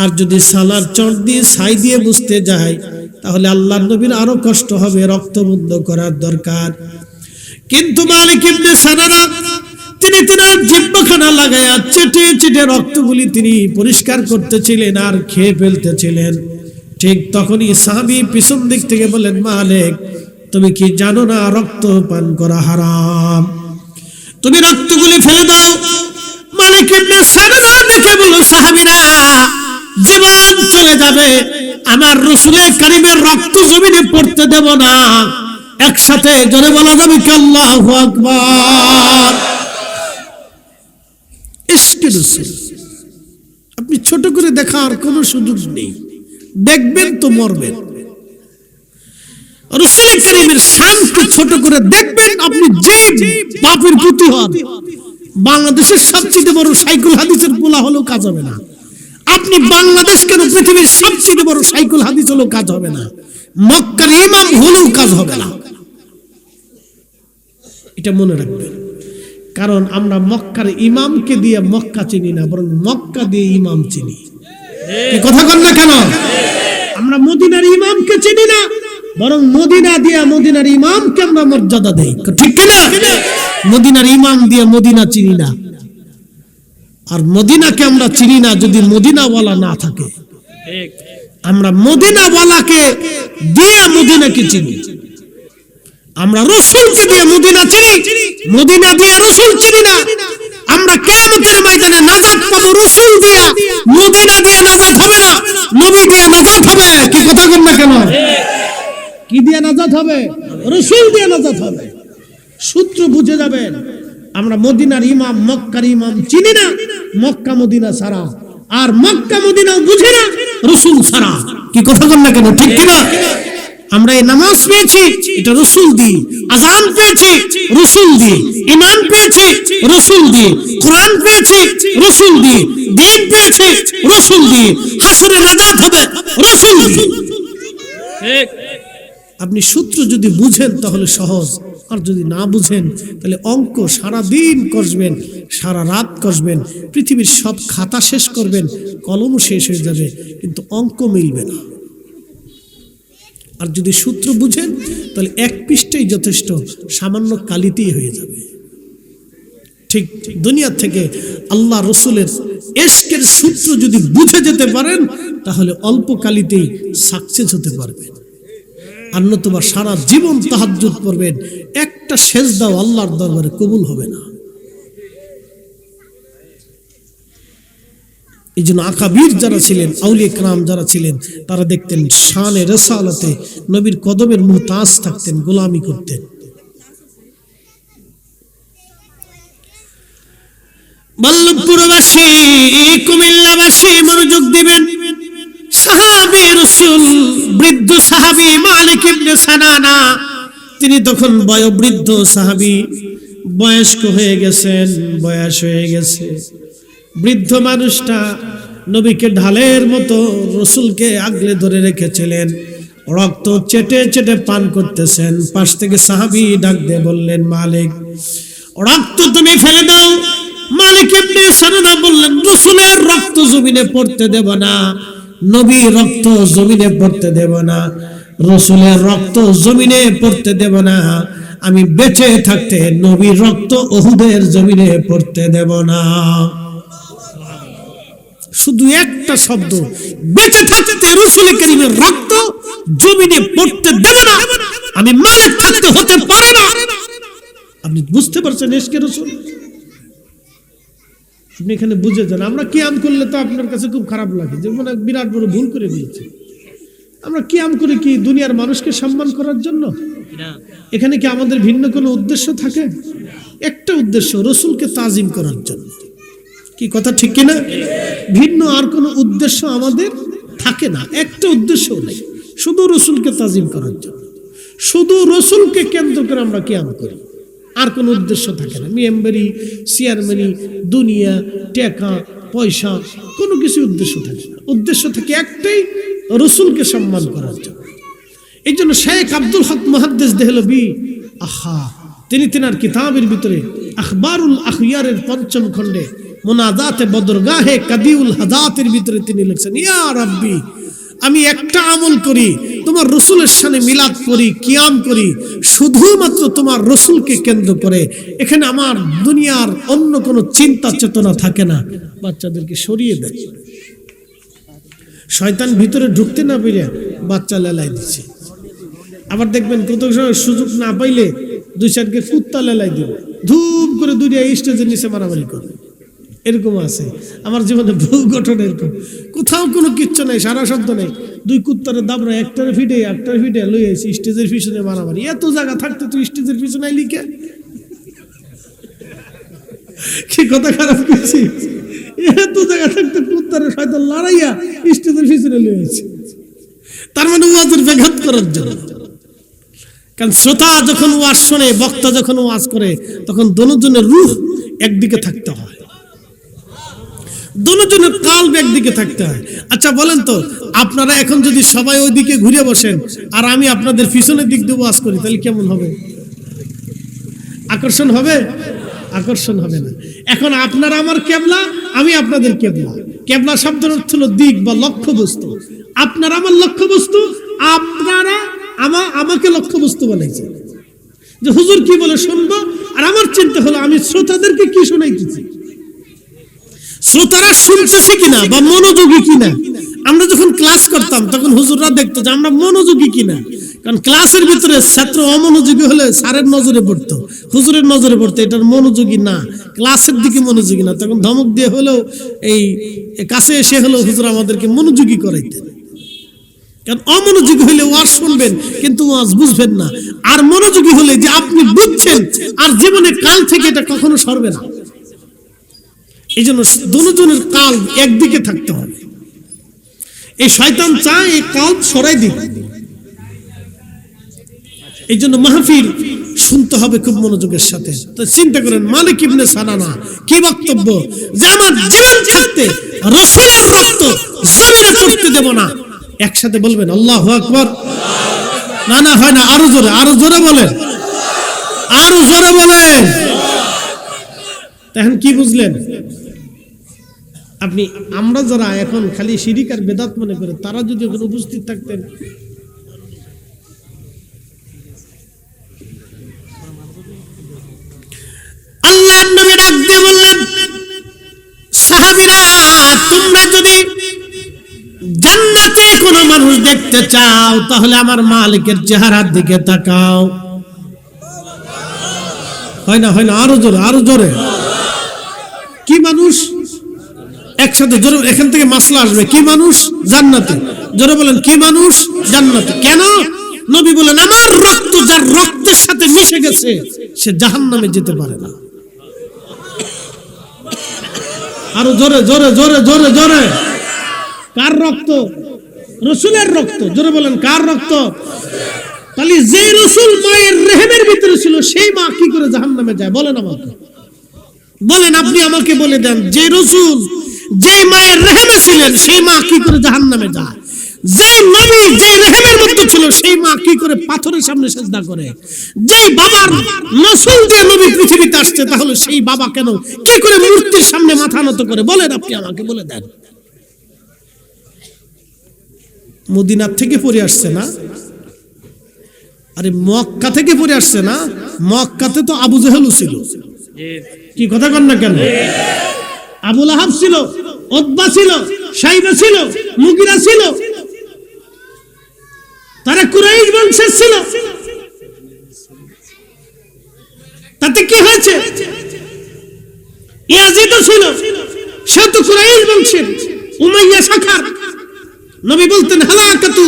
S1: আর যদি সালার চট দিয়ে ছাই দিয়ে মুছতে যায় তাহলে আল্লাহর নবীর আরো কষ্ট হবে, রক্ত বন্ধ করার দরকার। কিন্তু মালিক ইবনে সানানা তিনি তার জিহ্বাখানা লাগায়া চেটে চেটে রক্তগুলি তিনি পরিষ্কার করতেছিলেন আর খেয়ে ফেলতেছিলেন। ঠিক তখনই সাহাবী পিছন দিক থেকে বলেন, মালিক তুমি কি জানো না রক্ত পান করা হারাম? তুমি রক্তগুলি ফেলে দাও। মালিক ইবনে সানানা দেখে বলল, সাহাবীরা জীবন চলে যাবে, আমার রাসূলের কারীমের রক্ত জমিনে পড়তে দেব না। একসাথে জোরে বলা যাবে কি আল্লাহু আকবার। ইশকে রাসূল আপনি ছোট করে দেখার কোনো সুযোগ নেই, দেখবেন তো মরবেন। রাসূল কারীমের শানকে ছোট করে দেখবেন, আপনি যে বাপের পুতি হন, বাংলাদেশের সবচেয়ে বড় সাইকুল হাদিসের পোলা হলেও কাজ হবে না। আপনি বাংলাদেশ কেন, পৃথিবীর সবচেয়ে বড় সাইকুল হাদিস হলেও কাজ হবে না, মক্কার ইমাম হলেও কাজ হবে না। এটা মনে রাখবেন, কারণ আমরা মক্কার ইমামকে দিয়ে মক্কা চিনি না, বরং মক্কা দিয়ে ইমাম চিনি। কথা বল না কেন? আমরা মদিনার ইমামকে চিনি না, বরং মদিনা দিয়ে মদিনার ইমামকে আমরা মর্যাদা দেই, ঠিক কিনা? মদিনার ইমাম দিয়ে মদিনা চিনি না, আর মদিনাকে আমরা চিনি না যদি মদিনাওয়ালা না থাকে। আমরা মদিনাওয়ালাকে দিয়ে মদিনাকে চিনি। আমরা রাসূলকে দিয়ে মদিনা চিনি, মদিনা দিয়ে রাসূল চিনি না। আমরা কিয়ামতের ময়দানে নাজাত পাবো রাসূল দিয়া, মদিনা দিয়ে নাজাত হবে না, নবী দিয়ে নাজাত হবে। কি কথা বল না কেন? কি দিয়ে নাজাত হবে? রাসূল দিয়ে নাজাত হবে। সূত্র বুঝে যাবেন। আমরা মদিনার ইমাম মক্কার ইমাম চিনি না মক্কা মদিনা ছাড়া, আর মক্কা মদিনাও বুঝি না রাসূল ছাড়া। কি কথা বল না কেন? ঠিক কিনা? আমরা এই নামাজ পেয়েছি এটা রাসূল দিয়ে, আযান পেয়েছি রাসূল দিয়ে, ঈমান পেয়েছি রাসূল দিয়ে, কোরআন পেয়েছি রাসূল দিয়ে, দ্বীন পেয়েছি রাসূল দিয়ে, হাসরে নাজাত হবে রাসূল দিয়ে। ঠিক। আপনি সূত্র যদি বুঝেন তাহলে সহজ, আর যদি না বুঝেন তাহলে অঙ্ক সারা দিন কষবেন, সারা রাত কষবেন, পৃথিবীর সব খাতা শেষ করবেন, কলমও শেষ হয়ে যাবে, কিন্তু অঙ্ক মিলবে না। আর যদি সূত্র বুঝেন তাহলে এক পৃষ্ঠাই যথেষ্ট, সামান্য কালিতেই হয়ে যাবে। ঠিক দুনিয়া থেকে আল্লাহ রাসূলের ইশকের সূত্র যদি বুঝে যেতে পারেন তাহলে অল্প কালিতেই সাকসেস হতে পারবেন। আর নতুবা সারা জীবন তাহাজ্জুদ পড়বেন, একটা সেজদাও আল্লাহর দরবারে কবুল হবে না। এই জন্য আকাবির যারা ছিলেন, আউলিয়া কেরাম যারা ছিলেন, তারা দেখতেন শানে রিসালাতে নবীর কদমের মুহতাজ থাকতেন, গোলামি করতেন। বল্লভপুরবাসী, কুমিল্লাবাসী মনোযোগ দিবেন। সাহাবী রাসূল, বৃদ্ধ সাহাবী মালিক ইবনে সানানা, তিনি তখন বয়োবৃদ্ধ সাহাবী, বয়স্ক হয়ে গেছেন, বয়স হয়ে গেছে। বৃদ্ধ মানুষটা নবীকে ঢালের মতো রসুলকে আগলে ধরে রেখেছিলেন, রক্ত চেটে চেটে পান করতেছেন। পাশ থেকে সাহাবী ডাক দিয়ে বললেন, মালিক রক্ত তুমি ফেলে দাও। মালিক ইবনে সানানা বললেন, রসুলের রক্ত জমিনে পড়তে দেব না, নবী রক্ত জমিনে পড়তে দেব না, রসুলের রক্ত জমিনে পড়তে দেব না, আমি বেঁচে থাকতে নবীর রক্ত উহুদের জমিনে পড়তে দেব না। শুধু একটা শব্দ, বেঁচে থাকতে রাসূল কারীমের রক্ত জমিনে পড়তে দেব না, আমি মালিক থাকতে হতে পারে না। আপনি বুঝতে পারছেন ইশকে রাসূল? আপনি এখানে বুঝে যান। আমরা কিয়াম করলে তো আপনার কাছে খুব খারাপ লাগে, যে মনে বিরাট বড় ভুল করে দিয়েছি। আমরা কিয়াম করি কি দুনিয়ার মানুষকে সম্মান করার জন্য? এখানে কি আমাদের ভিন্ন কোনো উদ্দেশ্য থাকে? একটা উদ্দেশ্য, রাসূলকে তাজিম করার জন্য। কি কথা ঠিক কিনা? ভিন্ন আর কোনো উদ্দেশ্য আমাদের থাকে না, একটা উদ্দেশ্য নেই, শুধু রাসূলকে তাজিম করার জন্য। শুধু রাসূলকে কেন্দ্র করে আমরা কিয়াম করি, আর কোনো উদ্দেশ্য থাকে না। মেম্বারি, চেয়ারম্যানি, দুনিয়া, টাকা পয়সা, কোনো কিছু উদ্দেশ্য থাকে না। উদ্দেশ্য থাকে একটাই, রাসূলকে সম্মান করার জন্য। এই জন্য শেখ আব্দুল হক মুহাদ্দিস দেহলভী তিনি তিনার কিতাবের ভিতরে আখবারুল আখইয়ারের ৫ম খণ্ডে মুনাজাতে বদরগাহে কাদিউল হাদাতের ভিতরে তিনি লিখছেন, ইয়া রাব্বি, আমি একটা আমল করি, তোমার রাসূলের শানে মিলাদ করি, কিয়াম করি, শুধুমাত্র তোমার রাসূলকে কেন্দ্র করে। এখানে আমার দুনিয়ার অন্য কোনো চিন্তা চেতনা থাকে না। বাচ্চাদেরকে সরিয়ে দেয়, শয়তান ভিতরে ঢুকতে না পেরে বাচ্চা লেলাই দিচ্ছে। আবার দেখবেন কত সময় সুযোগ না পাইলে ২-৪কে কুত্তা লেলাই দিবে, ধূপ করে দুনিয়া স্টেজের নিচে মারামারি করে। এরকম আছে আমার জীবনে বহু ঘটনা। এরকম কোথাও কোনো কিচ্ছু নাই, সারা শব্দ নেই, ২ কুত্তারে দাবরা একটারে ফিডে লই আইছি স্টেজের পিছনে মারামারি। এত জায়গা থাকতে তুই স্টেজের পিছনে আইলি কে? কি কথা খারাপ করছি? এত জায়গা থাকতে কুত্তারে শয়তান লড়াইয়া স্টেজের পিছনে লই আইছি, তার মানে ওয়াজের ব্যাঘাত করার জন্য। কারণ শ্রোতা যখন ওয়াজ শোনে, বক্তা যখন ওয়াজ করে, তখন দোনোজনের রূহ একদিকে থাকতে হয়, দোনোজনের কাল্ব একদিকে থাকতে হয়। আচ্ছা বলেন তো, আপনারা এখন যদি সবাই ওইদিকে ঘুরে বসেন আর আমি আপনাদের পিছনের দিক দিয়ে ওয়াজ করি, তাহলে কেমন হবে? আকর্ষণ হবে? আকর্ষণ হবে না। এখন আপনারা আমার কেবলা, আমি আপনাদের কেবলা। কেবলা শব্দের অর্থ হলো দিক বা লক্ষ্যবস্তু। আপনারা আমার লক্ষ্যবস্তু, আপনারা আমাকে লক্ষ্যবস্তু বানাইছে। যে হুজুর কি বলে শুনবো, আর আমার চিন্তা হলো আমি শ্রোতাদেরকে কি শোনাইতেছি, শ্রোতারা শুনতেছে কিনা বা মনোযোগী কিনা। আমরা যখন ক্লাস করতাম তখন হুজুররা দেখতো যে আমরা মনোযোগী কিনা। কারণ ক্লাসের ভিতরে ছাত্র অমনোযোগী হলে স্যারের নজরে পড়তো, হুজুরের নজরে পড়তো, এটার মনোযোগী না, ক্লাসের দিকে মনোযোগী না। তখন ধমক দিয়ে হলেও, এই কাছে এসে হলেও হুজুর আমাদেরকে মনোযোগী করাইতেন। কারণ অমনোযোগী হলে ওয়াজ শুনবেন কিন্তু ওয়াজ বুঝবেন না, আর মনোযোগী হলে যে আপনি বুঝছেন আর জীবনে কাল থেকে এটা কখনো সরবে না। এই জন্য দুজনের কাল একদিকে থাকতে হবে। এই শয়তান চায় এই কাল সরাই দিবে। এই জন্য মাহফিল শুনতে হবে খুব মনোযোগের সাথে। তো চিন্তা করেন মালিক ইবনে সানানা কি বক্তব্য, যে আমার জীবন থাকতে রাসূলের রক্ত জমিনে পড়তে দেব না। একসাথে বলবেন আল্লাহু আকবার। না না হয় না, আরো জোরে, আরো জোরে বলেন, আরো জোরে বলেন। তখন কি বুঝলেন আপনি? আমরা যারা এখন খালি শিরিক আর বেদাত মনে করে, তারা যদি ওখানে উপস্থিত থাকতেন, আল্লাহর নবী ডাক দিয়ে বললেন, সাহাবীরা তোমরা যদি জান্নাতে কোনো মানুষ দেখতে চাও তাহলে আমার মালিকের চেহারার দিকে তাকাও। হয় না, হয় না, আরো জোরে, আরো জোরে। কি মানুষ? একসাথে জোরে, এখান থেকে মাসলা আসবে। কি মানুষ? জান্নাতে। জোরে বলেন, কি মানুষ? জান্নাতে। কেন? নবী বলেন, আমার রক্ত যার রক্তের সাথে মিশে গেছে সে জাহান্নামে যেতে পারে না। আরো জোরে, জোরে, জোরে, জোরে, জোরে। কার রক্ত? রাসূলের রক্ত। জোরে বলেন, কার রক্ত? তাহলে যে রাসূল মায়ের রেহেমের ভিতরে ছিল, সেই মা কি করে জাহান্নামে যায়? বলেন আমাকে, বলেন, আপনি আমাকে বলে দেন। যে রাসূল যে মায়ের রেহেমে ছিলেন সেই মা কি করে জাহান্নামে যায়? যেই নবী যেই রেহেমের মধ্যে ছিল সেই মা কি করে পাথরের সামনে সিজদা করে? যেই বাবার নসল দিয়ে নবী পৃথিবীতে আসছে, তাহলে সেই বাবা কেন কি করে মূর্তির সামনে মাথা নত করে? বলেন, আপনি আমাকে বলে দেন। মদিনা থেকে পড়ে আসছে না, আরে মক্কা থেকে পড়ে আসছে না। মক্কাতে তো আবু জেহেলও ছিল, কি কথা কন না কেন? আবু লাহাব ছিল, উতবা ছিল, সাইবা ছিল, মুগিরা ছিল, তারা কুরাইশ বংশের ছিল। তাতে কি হয়েছে? ইয়াজিদও ছিল, সে তো কুরাইশ বংশের, উমাইয়া শাখার। নবী বলতেন হালাকাতু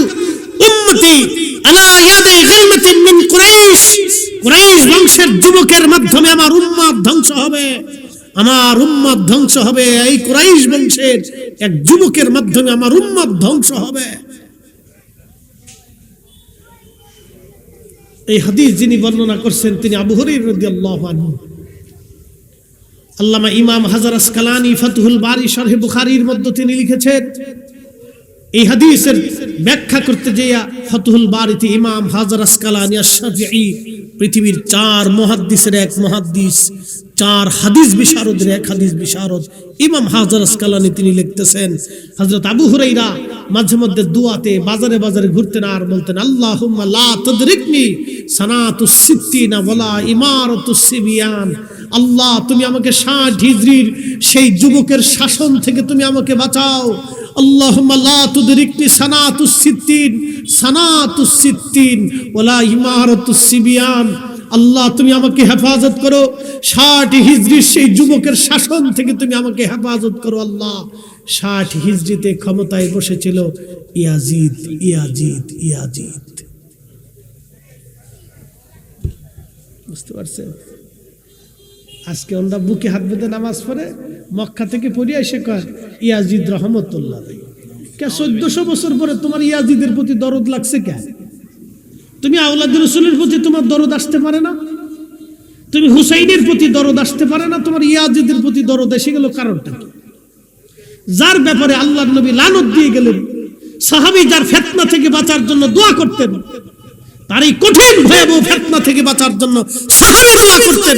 S1: উম্মতি আলা ইয়াদি গালমাতিন মিন কুরাইশ। কুরাইশ বংশের যুবকের মাধ্যমে আমার উম্মত ধ্বংস হবে, আমার উম্মত ধ্বংস হবে। এই কুরাইশ বংশের এক যুবকের মাধ্যমে আমার উম্মত ধ্বংস হবে। এই হাদিস যিনি বর্ণনা করছেন তিনি আবু হুরায়রা রাদিয়াল্লাহু আনহু। আল্লামা ইমাম হাজার আসকালানী ফাতহুল বারি শরহে বুখারীর মধ্যে তিনি লিখেছেন, এই হাদিসের ব্যাখ্যা করতে যেয়া ফাতহুল বারিতে ইমাম হাজার আসকালানী আশ-শাফিঈ পৃথিবীর 4 মুহাদ্দিসের এক মুহাদ্দিস, 4 হাদিস বিশারদের এক হাদিস বিশারদ ইমাম হাজার আসকালানী তিনি লিখতেছেন, হযরত আবু হুরায়রা মাঝে মধ্যে দুয়াতে বাজারে বাজারে ঘুরতেন আর বলতেন, আল্লাহুম্মা লা তুদরিকনি সানাতুস সিত্তিনা ওয়ালা ইমারাতুস সিবিয়ান। আল্লাহ, তুমি আমাকে 60 হিজরির সেই যুবকের শাসন থেকে তুমি আমাকে বাঁচাও। আল্লাহুম্মা লা তুদরিকনি সানাতুস সিত্তিন ওয়ালা ইমারাতুস সিবিয়ান। আল্লাহ, তুমি আমাকে হেফাজত করো 60 হিজরির সেই যুবকের শাসন থেকে তুমি আমাকে হেফাজত করো। আল্লাহ, 60 হিজরিতে ক্ষমতায় বসেছিল ইয়াজিদ। বুঝতে পারছেন? আজকে আমরা বুকে হাত বেঁধে নামাজ পড়ে মক্কা থেকে পড়ে এসে কয় ইয়াজিদ রহমতুল্লাহ। কে 1400 বছর পরে তোমার ইয়াজিদের প্রতি দরদ লাগছে কেন? তুমি আওলাদ রাসূলের প্রতি তোমার দরদ আসতে পারে না? তুমি হুসাইনের প্রতি দরদ আসতে পারে না? তোমার ইয়াজিদের প্রতি দরদ এসে গেল, কারণটা কি? যার ব্যাপারে আল্লাহর নবী লানত দিয়ে গেলেন, সাহাবী যার ফিতনা থেকে বাঁচার জন্য দোয়া করতেন, তার এই কঠিন ভয়াবহ ফিতনা থেকে বাঁচার জন্য সাহাবী দোয়া করতেন।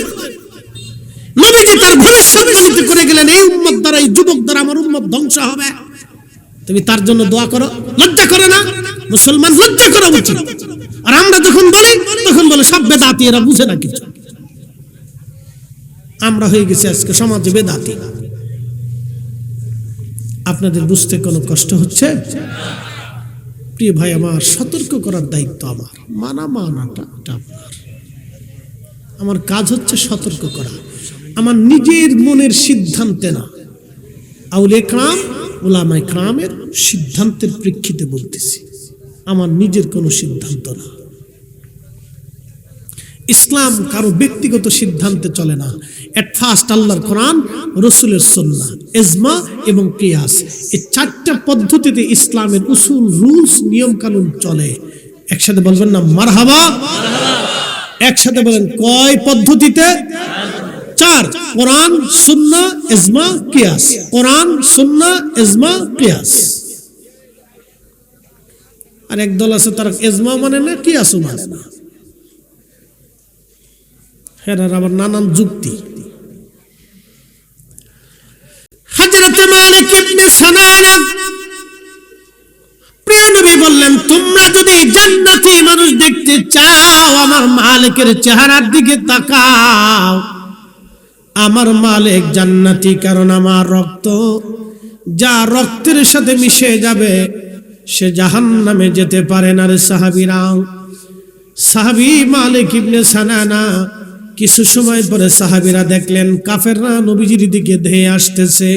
S1: নবীজি তার ভবিষ্যৎবাণীতে করে গেলেন, এই উম্মত দ্বারা, এই যুবক দ্বারা আমার উম্মত ধ্বংস হবে। তুমি তার জন্য দোয়া করো, লজ্জা করে না? মুসলমান লজ্জা করা উচিত। আর আমরা যখন বলি তখন বলে সব বেদাতি, এরা বুঝে না কিছু। আমরা হয়ে গেছি আজকে সমাজে বেদাতি। আপনাদের বুঝতে কোনো কষ্ট হচ্ছে? প্রিয় ভাই আমার, সতর্ক করার দায়িত্ব আমার, মানাটা আপনার। আমার কাজ হচ্ছে সতর্ক করা, আমার নিজের মনের সিদ্ধান্তে না, আউলিয়া کرام উলামায়ে کرامের সিদ্ধান্তের প্রেক্ষিতে বলতেছি, আমার নিজের কোনো সিদ্ধান্ত না। ইসলাম কারো ব্যক্তিগত সিদ্ধান্তে চলে না। এট ফার্স্ট আল্লাহর কোরআন, রাসূলের সুন্নাহ, ইজমা এবং কিয়াস, এই 4টা পদ্ধতিতে ইসলামের উসুল, রুলস, নিয়ম কানুন চলে। একসাথে বলবেন না মারহাবা? একসাথে বলেন, কয় পদ্ধতিতে? 4, কোরআন, সুন্নাহ, ইজমা, কিয়াস। কোরআন, সুন্নাহ, ইজমা, কিয়াস। আর একদল আছে তারা ইজমা মানে না, কিয়াসও মানে না। হ্যাঁ, আবার নানান যুক্তি। হযরত মালিক ইবনে সানানা প্রিয় নবী বললেন, তোমরা যদি জান্নাতি মানুষ দেখতে চাও, আমার মালিকের চেহারার দিকে তাকাও। আমার মালিক জান্নাতি, কারণ আমার রক্ত যা রক্তের সাথে মিশে যাবে সে জাহান্নামে যেতে পারে না। রে সাহাবীরা, সাহাবী মালিক ইবনে সানানা কিছু সময় পরে সাহাবীরা দেখলেন কাফেররা নবীজির দিকে ধেয়ে আসতেছে।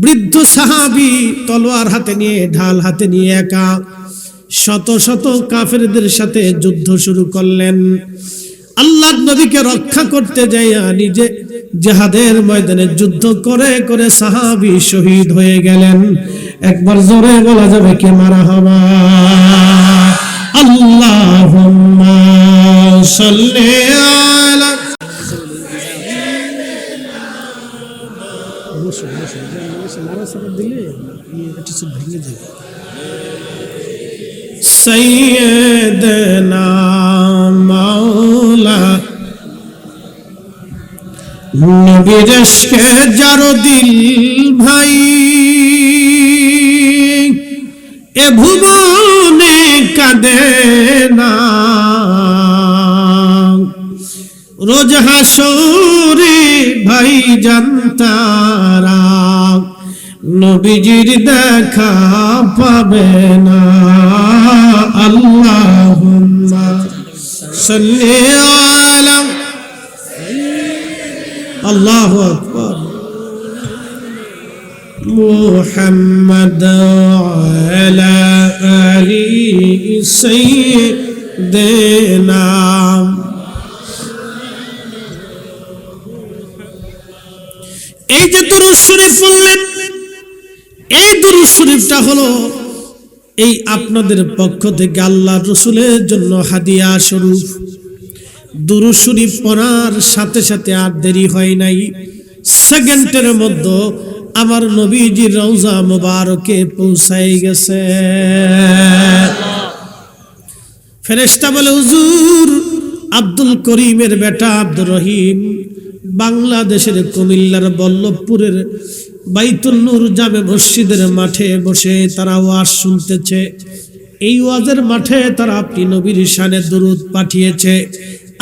S1: বৃদ্ধ সাহাবী তলোয়ার হাতে নিয়ে, ঢাল হাতে নিয়ে একা শত শত কাফেরদের সাথে যুদ্ধ শুরু করলেন। আল্লাহর নবীকে রক্ষা করতে যাইয়া নিজে জিহাদের ময়দানে যুদ্ধ করে করে সাহাবী শহীদ হয়ে গেলেন। একবার জোরে বলা যাবে কি মারহাবা? আল্লাহুম্মা সাল্লি আলা চাপা দিলে এটা সব ভেঙে যাবে। সাইয়্যিদনা মাওলা নবীর ইশকে যার দিল ভাই, এ ভুবনে কাঁদে না, রোজ হাসরে ভাই জানতারা নবীজির দেখা পাবে না। আল্লাহুম্মা সাল্লি আলা, আল্লাহু আকবার, মুহাম্মদ আলা আলি সাইয়্যিদিনা। এই যে দুরূদ শরীফ পড়লেন, এই দুরূদ শরীফটা হলো এই আপনাদের পক্ষ থেকে আল্লাহর রাসূলের জন্য হাদিয়া স্বরূপ। দুরূদ শরীফ পড়ার সাথে সাথে আর দেরি হয় নাই, সেকেন্ডের মধ্যে আমার নবীজির রওজা মুবারকে পৌঁছাই গেছে। ফেরেশতা বলে, হুজুর আব্দুল করিমের বেটা আব্দুর রহিম বাংলাদেশের কুমিল্লার বল্লভপুরের বাইতুল নূর জামে মসজিদের মাঠে বসে তারা ওয়াজ শুনতেছে। এই ওয়াজের মাঠে তারা আপনি নবীর শানে দুরূদ পাঠিয়েছে।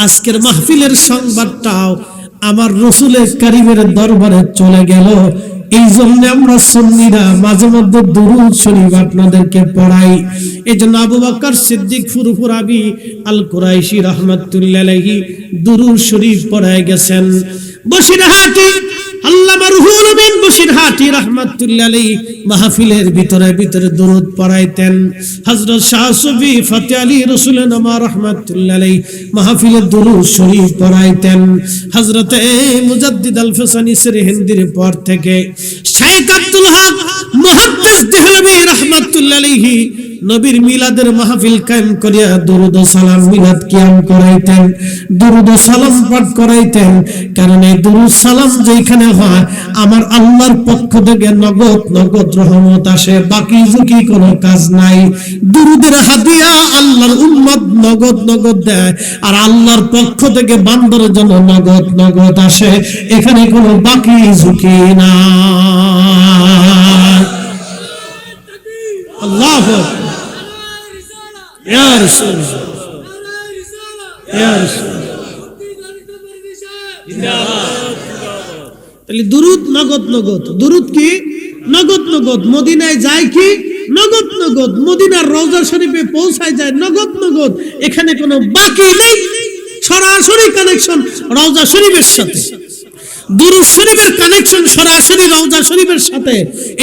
S1: আজকের মাহফিলের সংবাদটাও আমার রাসূলের কারীমের দরবারে চলে গেল। এই জন্য আমরা সুন্নিরা মাঝে মধ্যে দুরূদ শরীফ আপনাদেরকে পড়াই। এই জন্য আবু বকর সিদ্দিক ফুরফুরাবি আল কুরাইশি রাহমাতুল্লাহি আলাইহি দুরূদ শরীফ পড়ায় গেছেন। বসিরহাটি আল্লামা রুহুল আমিন বসিরহাটি রাহমাতুল্লাহি আলাইহি মাহফিলের ভিতরে ভিতরে দুরূদ পড়াইতেন। হযরত শাহ সুফি ফতেহ আলী রাসূলুল্লাহ রাহমাতুল্লাহি আলাইহি মাহফিলে দুরূদ শরীফ পড়াইতেন। হযরত মুজাদ্দিদ আল ফসানি সিরহিন্দির পর থেকে শেখ আব্দুল হক মুহাদ্দিস দেহলভী রাহমাতুল্লাহি আলাইহি নবীর মিলাদের মাহফিল কায়েম করিয়া দুরূদ ও সালাম মিলাদ কিয়াম করাইতেন, দুরূদ ও সালাম পাঠ করাইতেন। কারণ এই দুরূদ সালাম যেখানে হয় আমার আল্লাহর পক্ষ থেকে নগদ নগদ রহমত আসে, বাকি ঝুঁকি কোনো কাজ নাই। দুরূদের হাদিয়া আল্লাহর উম্মত নগদ নগদ দেয়, আর আল্লাহর পক্ষ থেকে বান্দার জন্য নগদ নগদ আসে, এখানে কোনো বাকি ঝুঁকি না। আল্লাহু আকবার। ইয়া রাসূলুল্লাহ, ইয়া রাসূলুল্লাহ, তাহলে দুরূদ নগদ নগদ। দুরূদ কি নগদ নগদ। মদিনায় যায় কি নগদ নগদ, মদিনার রওজা শরীফে পৌঁছায় যায় নগদ নগদ, এখানে কোনো বাকি নেই, সরাসরি কানেকশন রওজা শরীফের সাথে। দুরূদ শরীফের কানেকশন সরাসরি রওজা শরীফের সাথে।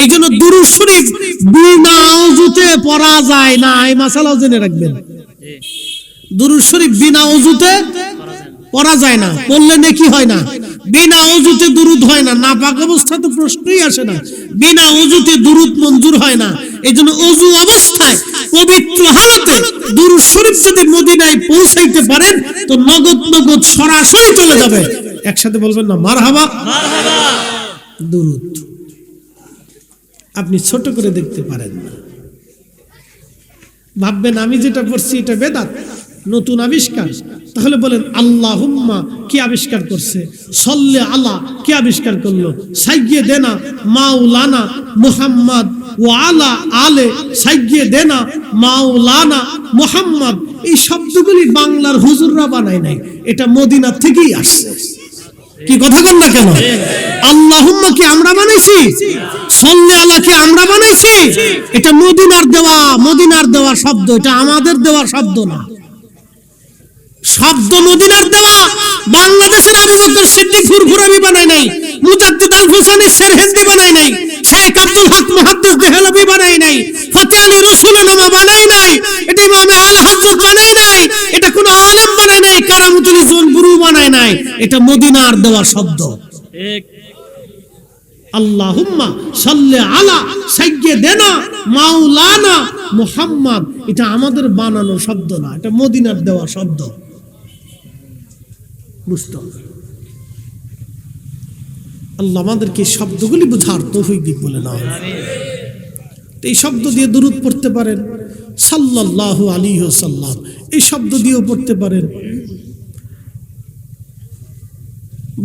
S1: এই জন্য দুরূদ শরীফ বিনা ওযুতে পড়া যায় না, এই মাসালাও জেনে রাখবেন। দুরূদ শরীফ বিনা ওযুতে পড়া যায় না, পড়লে নেকি হয় না। বিনা ওযুতে দুরূদ হয় না, নাপাক অবস্থা তো প্রশ্নই আসে না। বিনা ওযুতে দুরূদ মঞ্জুর হয় না। এইজন্য ওযু অবস্থায় পবিত্র হালতে দুরূদ শরীফ যদি মদিনায় পৌঁছাইতে পারেন তো নগদ নগদ সরাসরি চলে যাবে। একসাথে বলবেন না মারহাবা মারহাবা। দুরূদ আপনি ছোট করে দেখতে পারেন না, ভাববেন আমি যেটা পড়ছি এটা বেদাত, নতুন আবিষ্কার। তাহলে বলেন আল্লাহুম্মা কি আবিষ্কার করছে, সাল্লি আলা কি আবিষ্কার করলো, সাইয়্যিদেনা মাওলানা মুহাম্মদ ওয়া আলা আলে সাইয়্যিদেনা মাওলানা মুহাম্মদ, এই শব্দগুলি বাংলার হুজুররা বানায় নাই, এটা মদিনা থেকেই আসছে। কি কথা বল না কেন? আল্লাহুম্মা কি আমরা বানাইছি, সাল্লি আলা কি আমরা বানাইছি? এটা মদিনার দেওয়া শব্দ, এটা আমাদের দেওয়া শব্দ না। শব্দ মদিনার দেওয়া, বাংলাদেশের আবু বকর সিদ্দিক ফুরফুরাবি বানায় নাই, মুজাদ্দিদ আল ফুসানি সিরহিন্দি বানায় নাই, শেখ আব্দুল হক মুহাদ্দিস দেহলভী বানায় নাই, ফতেহ আলী রাসূলুল্লাহ বানায় নাই, এটা ইমাম আলে হযরত বানায় নাই, এটা কোন আলেম বানায় নাই, কারামতুল ইসলাম গুরু বানায় নাই, এটা মদিনার দেওয়া শব্দ। ঠিক। আল্লাহুম্মা সাল্লি আলা সাইয়্যিদিনা মাওলানা মুহাম্মদ, এটা আমাদের বানানো শব্দ না, এটা মদিনার দেওয়া শব্দ। বুঝতে হবে। আল্লাহ আমাদেরকে এই শব্দগুলি বোঝার তৌফিক দিক বলে না। এই শব্দ দিয়ে দুরূদ পড়তে পারেন, সাল্লাল্লাহু আলাইহি ওয়াসাল্লাম, এই শব্দ দিয়েও পড়তে পারেন।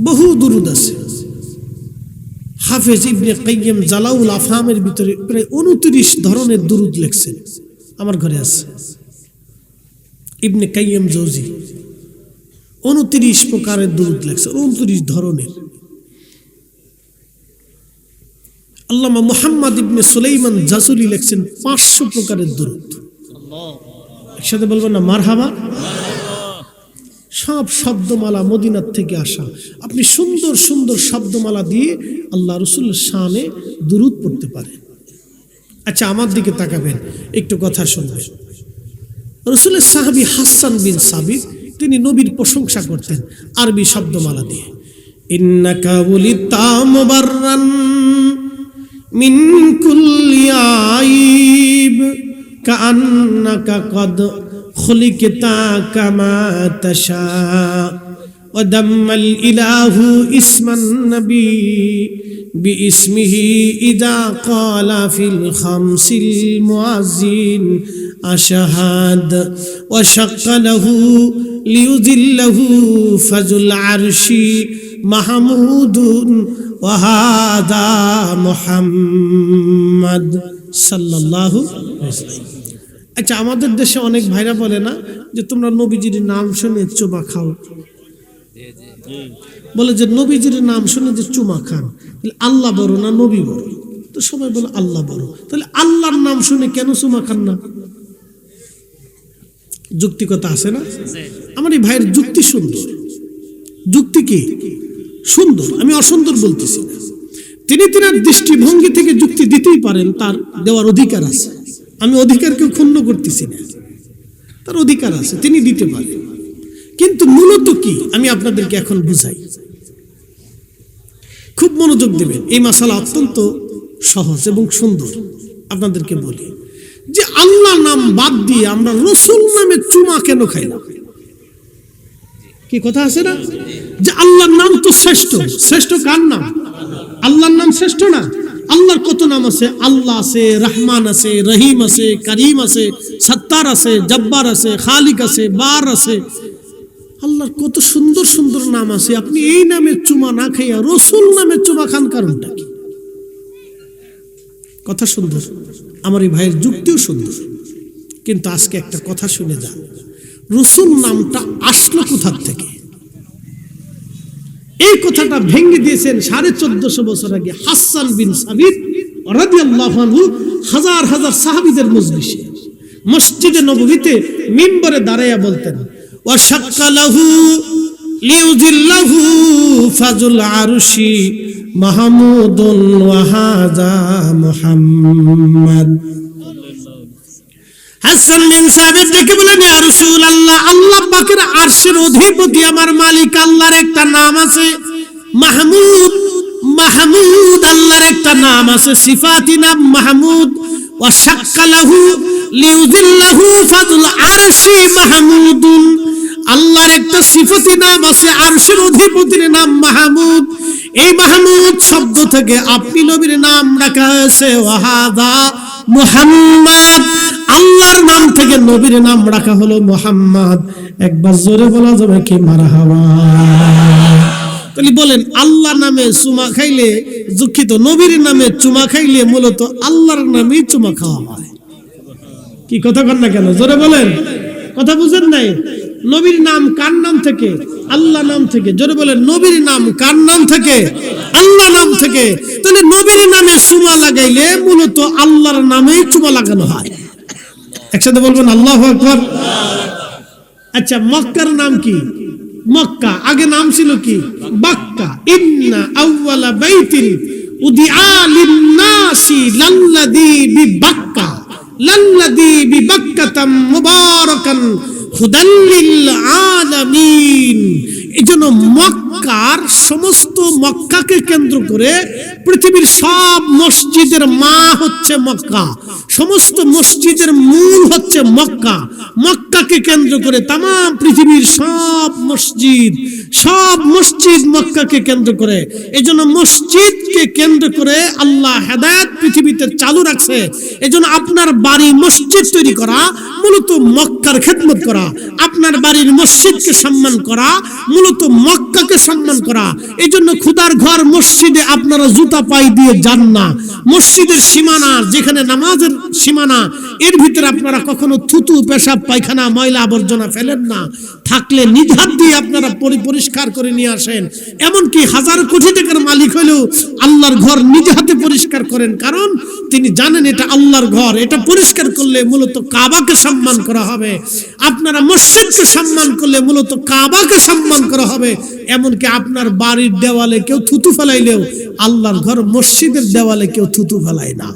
S1: বহু দুরূদ আছে। হাফেজ ইবনে কাইয়্যিম জালাউল আফহামের ভিতরে প্রায় 29 ধরনের দুরূদ লিখছেন, আমার ঘরে আছে। ইবনে কাইয়্যিম জৌজি 29 প্রকারের দুরূদ লিখছেন, 29 ধরনের। আল্লামা মুহাম্মদ ইবনে সুলাইমান জাজুলি লিখছেন 500 প্রকারের দুরূদ। একসাথে বলবেন না মারহাবা? সব শব্দমালা মদিনার থেকে আসা। আপনি সুন্দর সুন্দর শব্দমালা দিয়ে আল্লাহ রাসূলের শানে দুরূদ পড়তে পারেন। আচ্ছা, আমার দিকে তাকাবেন, একটু কথা শুনবেন। রাসূলের সাহাবী হাসান বিন সাবিত তিনি নবীর প্রশংসা করতেন আরবি শব্দমালা দিয়ে। ইন্নাকা ওয়ালিতা মুবাররান মিন কুল্লি আইব কাআন্নাকা কদ খুলিকতা কামা তাশা ওয়া দাম্মাল ইলাহু ইসমান নবী বিইসমিহি ইযা ক্বালা ফিল খামসিল মুআজ্জিন আশহাদ ওয়া শাক্কা লাহু লিয়ুযিল্লাহু ফাজুল আরশি মাহমুদুন ওয়া হাদা মুহাম্মদ সাল্লাল্লাহু আলাইহি ওয়াসাল্লাম। আচ্ছা, আমাদের দেশে অনেক ভাইরা বলে না যে তোমরা নবীজির নাম শুনে চুমা খাও, বলে যে নবীজির নাম শুনে যে চুমা খান, তাহলে আল্লাহ বড় না নবী বড়? তো সবাই বলে আল্লাহ বড়, তাহলে আল্লাহর নাম শুনে কেন চুমা খান না? যুক্তিকতা আছে না? আমার এই ভাইয়ের যুক্তি সুন্দর। যুক্তি কি সুন্দর, আমি অসুন্দর বলতেছি না। তিনি তিনার দৃষ্টিভঙ্গি থেকে যুক্তি দিতেই পারেন, তার দেওয়ার অধিকার আছে। আমি অধিকারকে ক্ষুণ্ণ করতেছি না, তার অধিকার আছে, তিনি দিতে পারেন। কিন্তু মূলত কি আমি আপনাদেরকে এখন বুঝাই, খুব মনোযোগ দেবেন। এই মাসালা অত্যন্ত সহজ এবং সুন্দর। আপনাদেরকে বলি যে আল্লাহ নাম বাদ দিয়ে আমরা রসুল নামে চুমা কেন খাই না? কি কথা আছে না যে আল্লাহর নাম তো শ্রেষ্ঠ। শ্রেষ্ঠ কার নাম? আল্লাহর নাম শ্রেষ্ঠ না? আল্লাহর কত নাম আছে? আল্লাহ আছে, রহমান আছে, রহিম আছে, করিম আছে, সত্তার আছে, জব্বার আছে, খালিক আছে, বার আছে। আল্লাহর কত সুন্দর সুন্দর নাম আছে। আপনি এই নামে চুমা না খাইয়া রসুল নামে চুমা খান, কারণটা কি? কথা সুন্দর, আমার এই ভাইয়ের যুক্তিও সুন্দর। কিন্তু আজকে একটা কথা শুনে যান, রসুল নামটা আসলো কোথা থেকে? এই কথাটা ভেঙে দিয়েছেন 1450 বছর আগে হাসান বিন সাবিত রাদিয়াল্লাহু আনহু হাজার হাজার সাহাবীদের মজলিসে, মসজিদে নববীতে মিম্বরে দাঁড়াইয়া বলতেন, ওয়া শাক্কা লাহু লিয়ুযিল্লাহু ফাজুল আরশি মাহমুদুন ওয়া হাযা মুহাম্মদ। হাসান বিন সাবিত দেখে বলেন, ইয়া রাসূলুল্লাহ, আল্লাহ পাকের আরশের অধিপতি আমার মালিক আল্লাহর একটা নাম আছে মাহমুদ। মাহমুদ আল্লাহর একটা নাম আছে, সিফাতি নাম মাহমুদ। ওয়া শাক্কা লাহু লিয়ুযিল্লাহু ফাজুল আরশি মাহমুদুন, আল্লাহর একটা সিফাতি নাম আছে, আরশের অধিপতির নাম মাহমুদ। এই মাহমুদ শব্দ থেকে আপনি নবীর নাম রাখা হয়েছে ওয়া হাযা মুহাম্মদ, আল্লাহর নাম থেকে নবীর নাম রাখা হলো মুহাম্মদ। একবার জোরে বলা যাবে কি মারহাবা? তাহলে বলেন, আল্লাহ নামে চুমা খাইলে, দুঃখিত, নবীর নামে চুমা খাইলে মূলত আল্লাহর নামেই চুমা খাওয়া হয়। কি কথা কন না কেন? জোরে বলেন, কথা বুঝেন নাই? নবীর নাম কার নাম থেকে? আল্লাহ নাম থেকে। জোরে বলেন, নবীর নাম কার নাম থেকে? আল্লাহ নাম থেকে। তাহলে নবীর নামে চুমা লাগাইলে মূলত আল্লাহর নামেই চুমা লাগানো হয়। একসাথে বলবেন আল্লাহু আকবার। আচ্ছা, মক্কার নাম কি? মক্কা আগে নাম ছিল কি? বাক্কা। ইন্না আউওয়ালা বাইতিন উদিআ লিন-নাসি লাল্লাযী বিবাক্কা, লাল্লাযী বিবাক্কাতাম মুবারাকান হুদাল লিল আলামিন। এজন্য মক্কা মক্কার সমস্ত মক্কাকে কেন্দ্র করে পৃথিবীর সব মসজিদের মা হচ্ছে মক্কা, সমস্ত মসজিদের মূল হচ্ছে মক্কা। মক্কাকে কেন্দ্র করে তাম পৃথিবীর সব মসজিদ মক্কাকে কেন্দ্র করে। এজন্য মসজিদকে কেন্দ্র করে আল্লাহ হেদায়েত পৃথিবীতে চালু রাখছে। এজন্য আপনার বাড়ি মসজিদ তৈরি করা মূলত মক্কার খেদমত করা, আপনার বাড়ির মসজিদকে সম্মান করা মূলত মক্কাকে সম্মান করা। এজন্য খোদার ঘর মসজিদে আপনারা জুতা পাই দিয়ে যান না। মসজিদের সীমানা যেখানে নামাজের সীমানা, এর ভিতরে আপনারা কখনো থুতু, পেশাব, পায়খানা, ময়লা আবর্জনা ফেলেন না। থাকলে নিজ হাত দিয়ে আপনারা পরিষ্কার করে নিয়ে আসেন। এমনকি হাজার কোটি টাকার মালিক হলেও আল্লাহর ঘর নিজ হাতে পরিষ্কার করেন, কারণ তিনি জানেন এটা আল্লাহর ঘর, এটা পরিষ্কার করলে মূলত কাবাকে সম্মান করা হবে। আপনারা মসজিদকে সম্মান করলে মূলত কাবাকে সম্মান করা হবে। এমনকি আপনার বাড়ির দেওয়ালে কেউ থুতু ফেলাইলেও আল্লাহর ঘর মসজিদের দেওয়ালে কেউ থুতু ফেলায় না।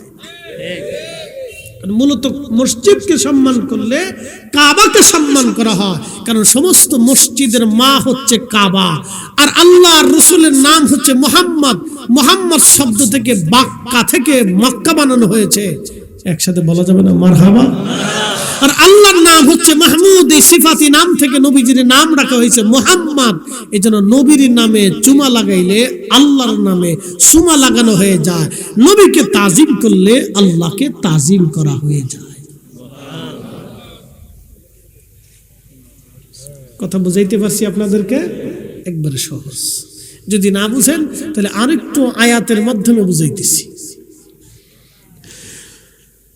S1: মূলত মসজিদকে সম্মান করলে কাবাকে সম্মান করা হয়, কারণ সমস্ত মসজিদের মা হচ্ছে কাবা। আর আল্লাহর রাসূলের নাম হচ্ছে মুহাম্মদ। মুহাম্মদ শব্দ থেকে বাক্কা থেকে মক্কা বানানো হয়েছে। একসাথে বলা যাবে না মারহাবা? আর আল্লাহর নাম হচ্ছে মাহমুদ। এই সিফাতি নাম থেকে নবীজির নাম রাখা হয়েছে মুহাম্মদ। এজন্য নবীর নামে চুমা লাগাইলে আল্লাহর নামে সুমা লাগানো হয়ে যায়। নবীকে তাজিম করলে আল্লাহকে তাজিম করা হয়ে যায়। কথা বুঝাইতে পারছি আপনাদেরকে? একবারে সহজ। যদি না বুঝেন তাহলে আরেকটু আয়াতের মাধ্যমে বুঝাইতেছি।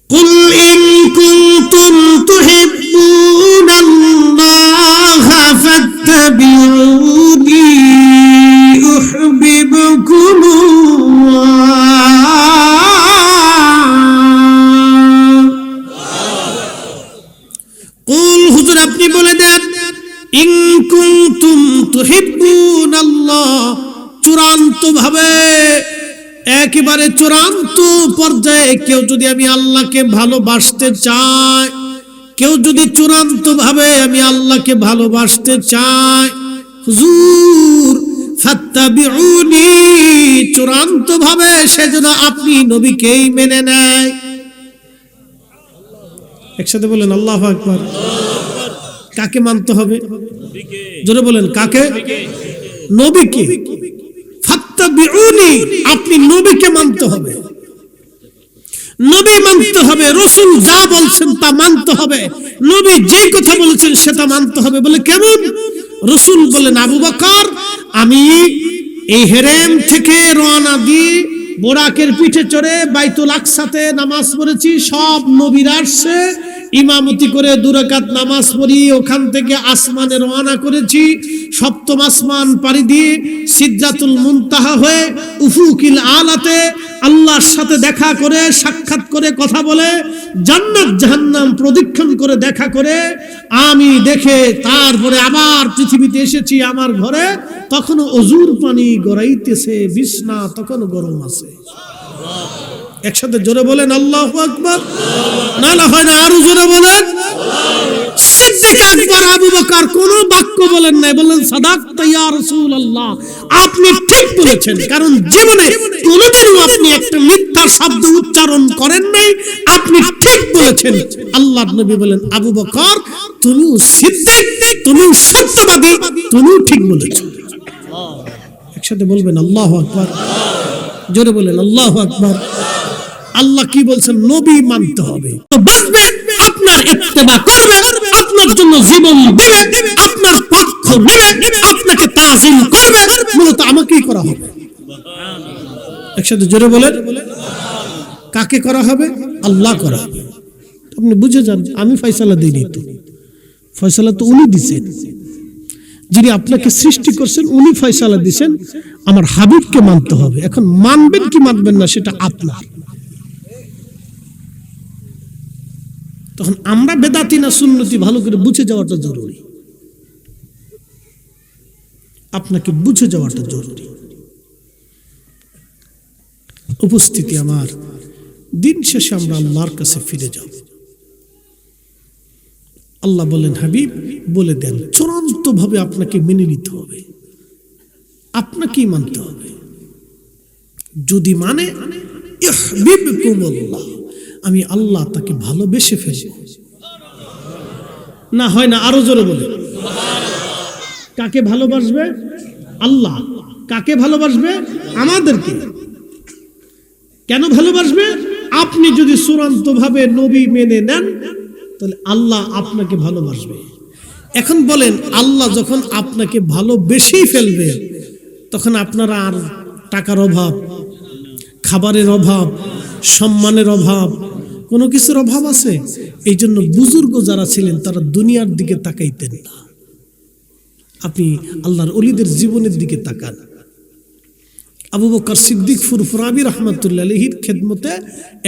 S1: قل إن كنتم تحبون الله فاتبعوني يحببكم الله। قل হুজুর আপনি বলে দেন, ইন কুনতুম তুহিব্বুন আল্লাহ, চূড়ান্ত ভাবে, একেবারে চূড়ান্ত পর্যায়ে কেউ যদি আমি আল্লাহকে ভালোবাসতে চায়, কেউ যদি চূড়ান্ত ভাবে আমি আল্লাহকে ভালোবাসতে চায়, হুজুর ফাত্তাবিউনি, চূড়ান্ত ভাবে সেজন্য আপনি নবীকেই মেনে নেয়। একসাথে বলেন আল্লাহু আকবার। কাকে মানতে হবে? জোরে বলেন কাকে? নবীকে। ফাত্তাবিউনি, আপনি নবীকে মানতে হবে, নবী মানতে হবে। রাসূল যা বলছেন তা মানতে হবে, নবী যে কথা বলেছেন সেটা মানতে হবে। বলে কেমন? রাসূল বলেন, আবু বকর আমি এই হেরেম থেকে রওনা দিয়ে বোরাকের পিঠে চড়ে বাইতুল আকসাতে নামাজ পড়েছি। সব নবীরা আসছে, ইমামতি করে 2 রাকাত নামাজ পড়ি। ওখান থেকে আসমানে রওনা করেছি। সপ্তম আসমান পাড়ি দিয়ে সিদরাতুল মুনতাহা হয়ে উফুকিল আলাতে আল্লাহর সাথে দেখা করে, সাক্ষাৎ করে, কথা বলে, জান্নাত জাহান্নাম প্রদক্ষিণ করে দেখা করে আমি দেখে তারপরে আবার পৃথিবীতে এসেছি আমার ঘরে। তখন অজুর পানি গড়াইতেছে, বিছনা তখন গরম আছে। একসাথে জোরে বলেন আল্লাহু আকবার। না হয় না, আরো জোরে বলেন। সিদ্দিক আকবর আবু বকর কোন বাক্য বলেন নাই, বলেন সাদাকতা ইয়া রাসূলুল্লাহ, আপনি ঠিক বলেছেন। কারণ জীবনে কোনোদিনও আপনি একটা মিথ্যা শব্দ উচ্চারণ করেন নাই, আপনি ঠিক বলেছেন। আল্লাহর নবী বলেন, আবু বকর তুমিও সিদ্দিক, তুমিও সত্যবাদী, তুমিও ঠিক বলেছো। একসাথে বলবেন আল্লাহু আকবার। জোরে বলেন আল্লাহু আকবার। আল্লাহ কি বলছেন? নবী মানতে হবে, তো বাঁচবে, আপনার ইত্তেবা করবে, আপনার জন্য জীবন দিবে, আপনার পক্ষ নেবে, আপনাকে তাজিম করবে, মূলত আমাকেই করা হবে। একসাথে জোরে বলেন। কাকে করা হবে? আল্লাহ করা হবে। আপনি বুঝে যান, আমি ফয়সালা দিইনি, তো ফয়সালা তো উনি দিছেন। যিনি আপনাকে সৃষ্টি করছেন উনি ফয়সালা দিছেন। আমার হাবিবকে মানতে হবে। এখন মানবেন কি মানবেন না সেটা আপনার। তখন আমরা বেদাতি না সুন্নতি ভালো করে বুঝে যাওয়াটা জরুরি। আপনাকে বুঝে যাওয়াটা জরুরি। উপস্থিতি আমার, দিন শেষে আমরা আল্লাহর কাছে ফিরে যাব। আল্লাহ বলেন, হাবিব বলে দেন, চূড়ান্ত ভাবে আপনাকে মেনে নিতে হবে। আপনাকেই মানতে হবে। যদি মানে ইহবিবকুমুল্লাহ, আমি আল্লাহ তাকে ভালোবেসে ফেলব। না হয় না, আরো জোরে বলে। কাকে ভালোবাসবে? আল্লাহ। কাকে ভালোবাসবে? আমাদেরকে। কেন ভালোবাসবে? আপনি যদি চূড়ান্ত ভাবে নবী মেনে নেন তাহলে আল্লাহ আপনাকে ভালোবাসবে। এখন বলেন, আল্লাহ যখন আপনাকে ভালোবেসেই ফেলবে তখন আপনারা আর টাকার অভাব, খাবারের অভাব, সম্মানের অভাব, কোনো কিছুর অভাব আছে? এই জন্য বুজুর্গ যারা ছিলেন তারা দুনিয়ার দিকে তাকাইতেন না। আপনি আল্লাহর ওলিদের জীবনের দিকে তাকান। আবু বকর সিদ্দিক ফুরফুরাবি রহমতুল্লাহ আলাইহির খেদমতে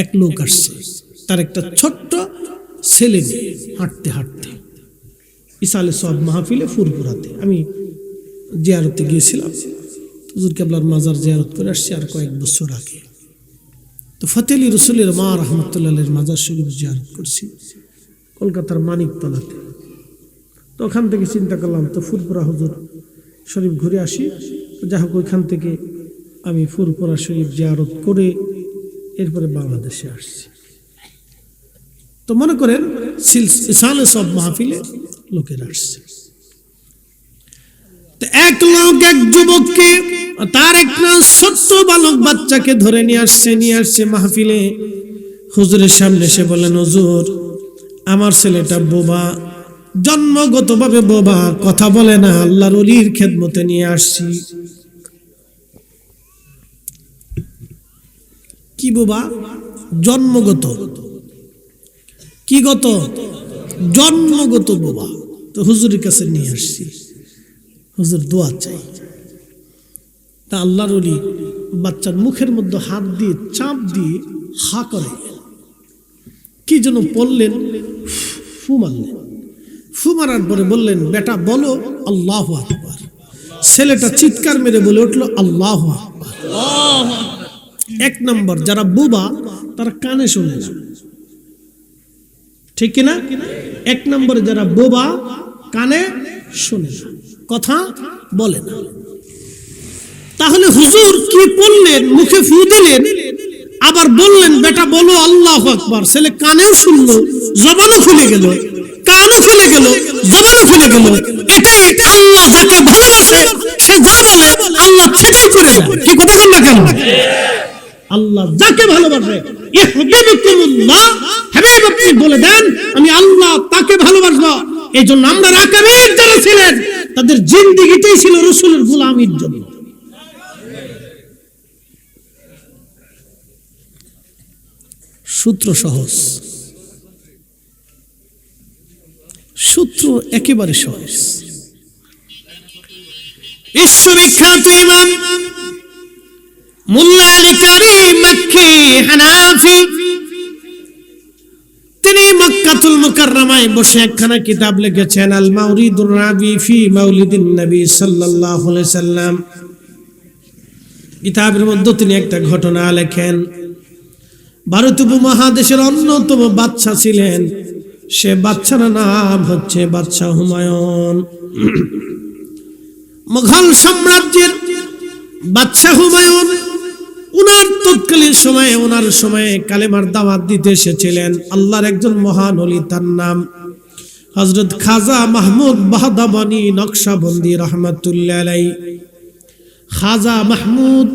S1: এক লোক আসছে, তার একটা ছোট্ট ছেলে নিয়ে হাঁটতে হাঁটতে ইসালে সব মাহফিলে ফুরফুরাতে আমি জিয়ারতে গিয়েছিলাম। হুজুর কেবলার মাজার জিয়ারত করে আসছি আর কয়েক বছর আগে। তো ফতেলি রসুলের মা রহমতুল্লাহ আলাইহির মাজার শরীফ জিয়ারত করছি কলকাতার মানিকতলাতে। তো ওখান থেকে চিন্তা করলাম তো ফুরফুরা হুজুর শরীফ ঘুরে আসি। যা হোক, ওইখান থেকে আমি ফুরফুরা শরীফ জিয়ারত করে এরপরে বাংলাদেশে আসছি। তো মনে করেন ইসালে সব মাহফিলে লোকেরা আসছে। তো এক লোক এক যুবককে, তার একটা ছোট্ট বালক বাচ্চাকে ধরে নিয়ে আসছে মাহফিলে। হুজুরের সামনে এসে বলেন, হুজুর আমার ছেলেটা বোবা, জন্মগতভাবে বোবা, কথা বলে না, আল্লাহর ওলির খেদমতে নিয়ে আসছি। কি বোবা? জন্মগত। কি গত? জন্মগত বোবা। তো হুজুরের কাছে নিয়ে আসছি, হুজুর দোয়া চাই। তা আল্লাহর ওলি বাচ্চার মুখের মধ্যে হাত দিয়ে চাপ দিয়ে হা করে কি যেন বললেন, ফু মারলেন। ফু মারার পরে বললেন, বেটা বলো আল্লাহু আকবার। ছেলেটা চিৎকার মেরে বলে উঠলো, আল্লাহু আকবার। এক নম্বর, যারা বোবা তারা কানে শোনে না, ঠিক কিনা? এক নম্বরে যারা বোবা কানে শোনে না, কথা বলে না। তাহলে হুজুর কি বললেন? মুখে ফু দিলেন, আবার বললেন বেটা বলো আল্লাহু আকবার। ছেলে কানেও শুনলো, জবানও খুলে গেল, কানও খুলে গেল, জবানও খুলে গেল। এটাই আল্লাহ যাকে ভালোবাসে সে যা বলে আল্লাহ সেটাই করে দেয়। কি কথা বল না কেন? আল্লাহ যাকে ভালোবাসে, ইহবিবকুমুল্লাহ, হাবিব আপনি বলে দেন আমি আল্লাহ তাকে ভালোবাসবো। এই জন্য আমরা রাকাবের যারা ছিলেন তাদের জিন্দেগিটাই ছিল রাসূলের গোলামির জন্য। সূত্র সহজ, সূত্র একেবারে সহজ। বিশ্ববিখ্যাত ইমাম মুল্লা আলী কারি মক্কি হানাফি, তিনি মক্কাতুল মুকাররমায় বসে একখানা কিতাব লিখেছেন, আল মাউরিদুর রাবি ফি মাউলিদিন নবী সাল্লাল্লাহু আলাইহি সাল্লাম। কিতাবের মধ্যে তিনি একটা ঘটনা লেখেন। ভারত উপমহাদেশের অন্যতম বাদশা ছিলেন, সে বাদশার নাম হচ্ছে বাদশাহ হুমায়ুন। মুঘল সাম্রাজ্যের বাদশাহ হুমায়ুন, উনার তৎকালীন সময়ে ওনার সময়ে কালেমার দাওয়াত দিতে এসেছিলেন আল্লাহর একজন মহান ওলি, তার নাম হযরত খাজা মাহমুদ বাহদাবনী নকশবন্দি রহমাতুল্লাহ আলাইহি। খাজা মাহমুদ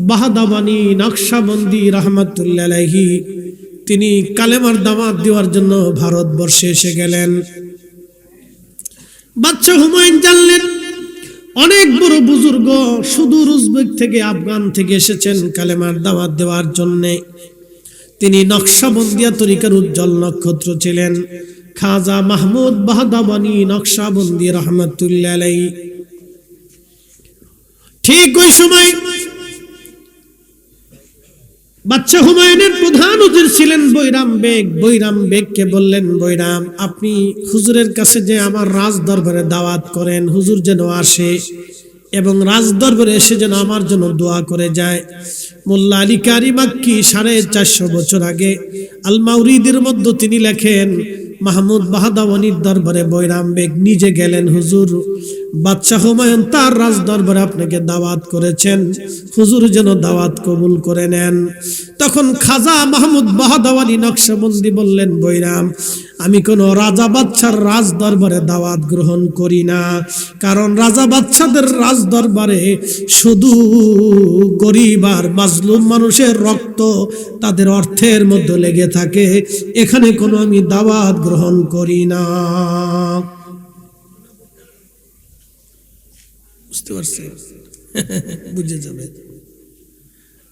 S1: বাহদাবনী নকশবন্দি রহমাতুল্লাহ আলাইহি তিনি কালেমার দাওয়াত দেওয়ার জন্য ভারতবর্ষে এসে গেলেন। বাদশা হুমায়ুন জানলেন অনেক বড় বুজুর্গ সুদূর উজবেক থেকে, আফগান থেকে এসেছেন কালেমার দাওয়াত দেওয়ার জন্য। তিনি নকশবন্দিয়া তরিকার উজ্জ্বল নক্ষত্র ছিলেন, খাজা মাহমুদ বাহদাবনী নকশবন্দি রহমাতুল্লাহ আলাইহি। ঠিক ওই সময় বাদশা হুমায়ুনের প্রধান হুজুর ছিলেন বৈরাম বেগ। বৈরাম বেগকে বললেন, বৈরাম আপনি হুজুরের কাছে যে আমার রাজ দরবারে দাওয়াত করেন, হুজুর যেন আসে এবং রাজ দরবারে এসে যেন আমার জন্য দোয়া করে যায়। মোল্লা আলী কারি মক্কি 450 বছর আগে আল মাউরিদের মধ্যে তিনি লেখেন, মাহমুদ বাহাদাওয়ানির দরবারে বৈরাম বেগ নিজে গেলেন, হুজুর বাদশাহ হুমায়ুন তার রাজ দরবারে আপনাকে দাওয়াত করেছেন, হুজুর যেন দাওয়াত কবুল করে নেন। তখন খাজা মাহমুদ বাহাদাওয়ানি নকশবন্দি বললেন, বৈরাম আমি কোনো রাজা বাদশার রাজ দরবারে দাওয়াত গ্রহণ করি না, কারণ রাজা বাদশাদের রাজ দরবারে শুধু গরিব আর মাজলুম মানুষের রক্ত তাদের অর্থের মধ্যে লেগে থাকে, এখানে কোনো আমি দাওয়াত গ্রহণ করি না। বুঝতে পারছেন? বুঝে যাবে,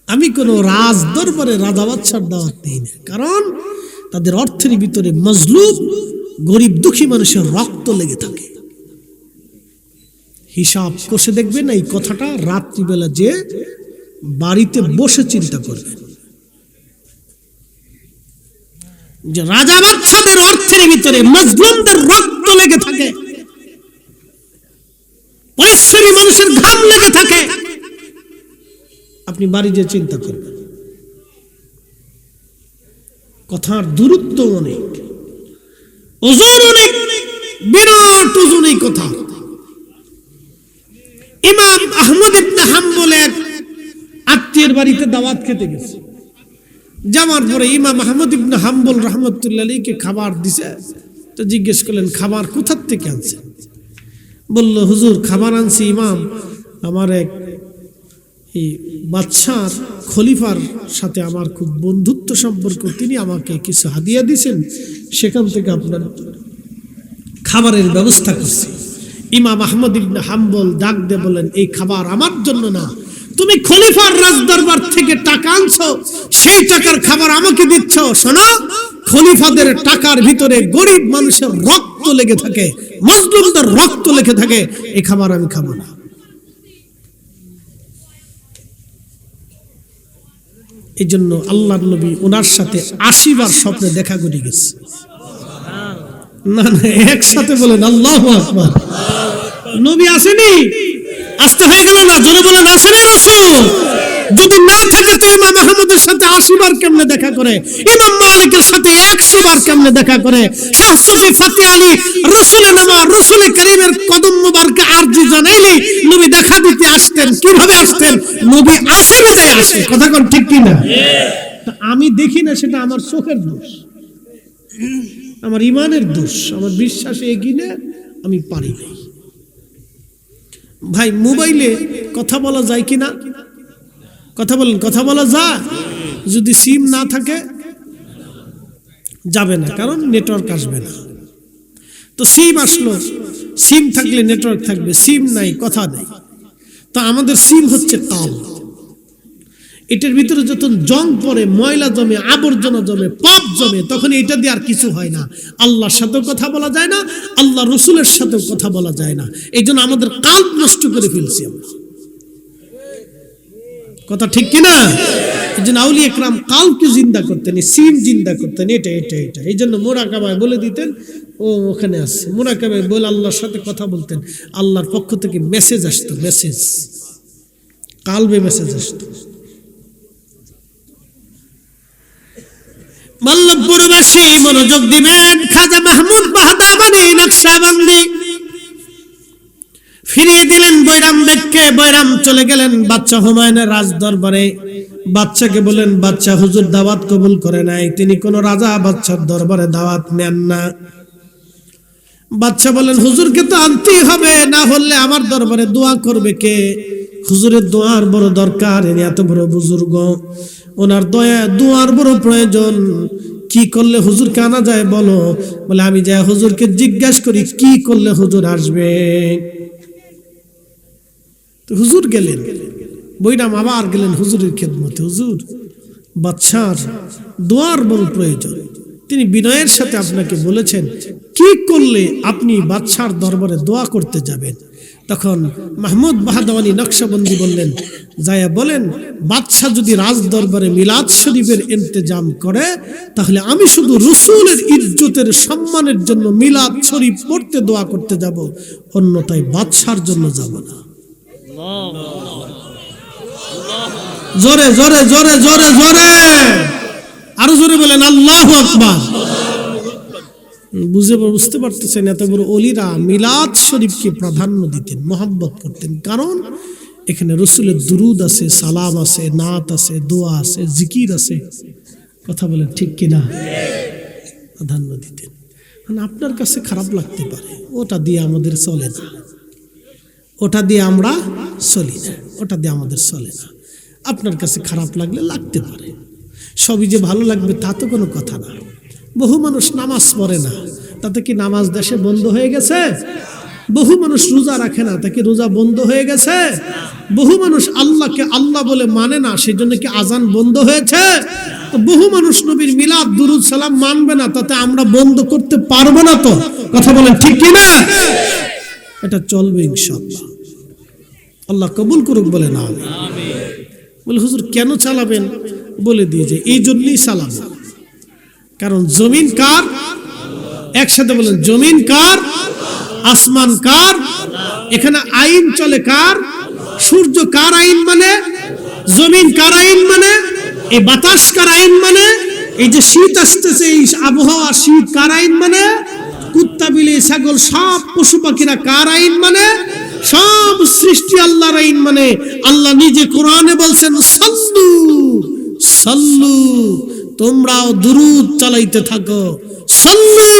S1: আমি কোনো রাজ দরবারে রাজা বাদশার দাওয়াত দিই না, কারণ তাদের অর্থের ভিতরে মজলুম গরিব দুঃখী মানুষের রক্ত লেগে থাকে। হিসাব কষে দেখবেন এই কথাটা, রাত্রিবেলা যে বাড়িতে বসে চিন্তা করবেন যে রাজা বাদশাদের অর্থের ভিতরে মজলুমদের রক্ত লেগে থাকে, পরিশ্রমী মানুষের ঘাম লেগে থাকে, আপনি বাড়ি যে চিন্তা করবেন। কথার দূরত্ব অনেক, ওজন অনেক, বিরাট ওজন এই কথা। ইমাম আহমদ ইবনে হাম্বল এক আত্মীয়ের বাড়িতে দাওয়াত খেতে গেছে, যাওয়ার পরে ইমাম আহমদ ইবনে হাম্বল রহমতুল্লাহ আলাইহিকে খাবার দিছে। তো জিজ্ঞেস করলেন, খাবার কোথার থেকে আনছেন? বলল, হুজুর খাবার আনছি ইমাম, আমার এক এই বাদশার খলিফার সাথে আমার খুব বন্ধুত্ব সম্পর্ক, তিনি আমাকে কিছু হাদিয়া দিয়েছেন, সেখান থেকে আপনার খাবারের ব্যবস্থা করছি। ইমাম আহমদ ইবনে হাম্বল ডাক দিয়ে বলেন, এই খাবার আমার জন্য না, তুমি খলিফার রাজদরবার থেকে টাকা আনছো, সেই টাকার খাবার আমাকে দিচ্ছ। শোনো, খলিফাদের টাকার ভিতরে গরিব মানুষের রক্ত লেগে থাকে, মজলুমদের রক্ত লেগে থাকে, এই খাবার আমি খাবো না। এই জন্য আল্লাহর নবী ওনার সাথে 80 বার স্বপ্নে দেখা করে গেছে। না না, একসাথে বলেন আল্লাহু আকবার। নবী আসেনি? আসতে হয়ে গেল না? জোরে বলেন, আসেনি রাসূল? যদি না থাকে তো ইমাম আহমদের সাথে 80 বার কেমনে দেখা করে, ইমাম মালিকের সাথে 100 বার কেমনে দেখা করে, শাহ সুফি ফাতি আলী রাসূলের নামা রাসূল করিমের কদম মোবারকে আরজি জানাইলে নবী দেখা দিতে আসতেন। কিভাবে আসতেন? নবী আসে বিদায় আসে। কথা কোন ঠিক কি না? আমি দেখি না, সেটা আমার চোখের দোষ, আমার ইমানের দোষ, আমার বিশ্বাসে এগিয়ে না, আমি পারি না। ভাই মোবাইলে কথা বলা যায় কিনা? কথা বলেন, কথা বলা যায়? যদি সিম না থাকে যাবে না, কারণ নেটওয়ার্ক আসবে না। তো সিম আসলো, সিম থাকলে নেটওয়ার্ক থাকবে, সিম নাই কথা নেই। তো আমাদের সিম হচ্ছে কাল। এটার ভিতরে যখন জং পড়ে, ময়লা জমে, আবর্জনা জমে, পাপ জমে, তখন এটা দিয়ে আর কিছু হয় না। আল্লাহর সাথেও কথা বলা যায় না, আল্লাহ রসুলের সাথেও কথা বলা যায় না। এই জন্য আমাদের কাল নষ্ট করে ফেলছি আমরা। কথা ঠিক কিনা? এই জন্য আউলিয়া একরাম কালকে জিন্দা করতেন, সিম জিন্দা করতেন, এটা এটা এটা। এই জন্য মুরাকাবায় বলে দিতেন, ও ওখানে আছে, মুরাকাবায় বলে আল্লাহর সাথে কথা বলতেন, আল্লাহর পক্ষ থেকে মেসেজ আসতো, মেসেজ কালবে মেসেজ আসতো। বল্লভপুরবাসী মনোযোগ দিবেন, খাজা মাহমুদ বাহাদাওয়ানি নকশবন্দি ফিরিয়ে দিলেন বৈরাম বেগকে। বৈরাম চলে গেলেন বাদশাহ হুমায়ুনের রাজ দরবারে। বাদশাকে বলেন, বাদশাহ হুজুর দাওয়াত কবুল করে নাই, তিনি কোন রাজা বাদশার দরবারে দাওয়াত নেন না। বাদশাহ বলেন, হুজুরকে তো আনতেই হবে, না হলে আমার দরবারে দোয়া করবে কে? হুজুরের দোয়ার বড় দরকার, ইনি এত বড় বুজুর্গ, ওনার দয়া দোয়ার বড় প্রয়োজন। কি করলে হুজুরকে আনা যায় বলো? বলে, আমি যাই হুজুরকে জিজ্ঞাসা করি কি করলে হুজুর আসবে। তো হুজুর গেলেন, বৈরাম আবার গেলেন হুজুরের খেদমতে। হুজুর, বাদশার দোয়ার বড় প্রয়োজন, তিনি বিনয়ের সাথে আপনাকে বলেছেন কি করলে আপনি বাদশার দরবারে দোয়া করতে যাবেন। তখন মাহমুদ বাহাদাওয়ানি নকশবন্দি বললেন, যায়া বলেন বাদশাহ যদি রাজ দরবারে মিলাদ শরীফের ইন্তজাম করে, তাহলে আমি শুধু রসুলের ইজ্জতের সম্মানের জন্য মিলাদ শরীফ পড়তে দোয়া করতে যাব, অন্যথায় বাদশার জন্য যাব না। জোরে জোরে জোরে জোরে জোরে আরো জোরে বলেন আল্লাহু আকবার। বুঝতে পারতেছেন, এত বড় ওলিরা মিলাদ শরীফকে প্রাধান্য দিতেন, মহব্বত করতেন, কারণ এখানে রসুলের দুরুদ আছে, সালাম আছে, নাত আছে, দোয়া আছে, জিকির আছে। কথা বলেন ঠিক কিনা? প্রাধান্য দিতেন। মানে আপনার কাছে খারাপ লাগতে পারে, ওটা দিয়ে আমাদের চলে না, ওটা দিয়ে আমরা চলি না, ওটা দিয়ে আমাদের চলে না। আপনার কাছে খারাপ লাগলে লাগতে পারে, সবই যে ভালো লাগবে তা তো কোনো কথা না। বহু মানুষ নামাজ পড়ে না, তাতে কি নামাজ দেশে বন্ধ হয়ে গেছে? বহু মানুষ রোজা রাখে না, তা কি রোজা বন্ধ হয়ে গেছে? বহু মানুষ আল্লাহকে আল্লাহ বলে মানে না, সেই জন্য কি আজান বন্ধ হয়েছে? তো বহু মানুষ নবীর মিলাদ দুরুদ সালাম মানবে না, তাতে আমরা বন্ধ করতে পারবো না। তো কথা বলেন ঠিক কি না? এটা চলবে ইনশাআল্লাহ, আল্লাহ কবুল করুক, বলে না আমিন। বলে হুজুর কেন চালাবেন? বলে দিয়ে যে এই জন্যই চালাবো, কারণ জমিন কার? একসাথে বলেন, জমিন কার? আসমান কার? এখানে আইন চলে কার? সূর্য কার আইন মানে? জমিন কার আইন মানে? এই বাতাস কার আইন মানে? এই যে শীত আসতেছে, এই আবহাওয়া শীত কার আইন মানে? কুত্তা বিলি ছাগল সব পশু পাখিরা কার আইন মানে? সব সৃষ্টি আল্লাহর আইন মানে। আল্লাহ নিজে কোরআনে বলছেন সাল্লু সাল্লু, তোমরাও দুরূদ চালাইতে থাকো, সাল্লু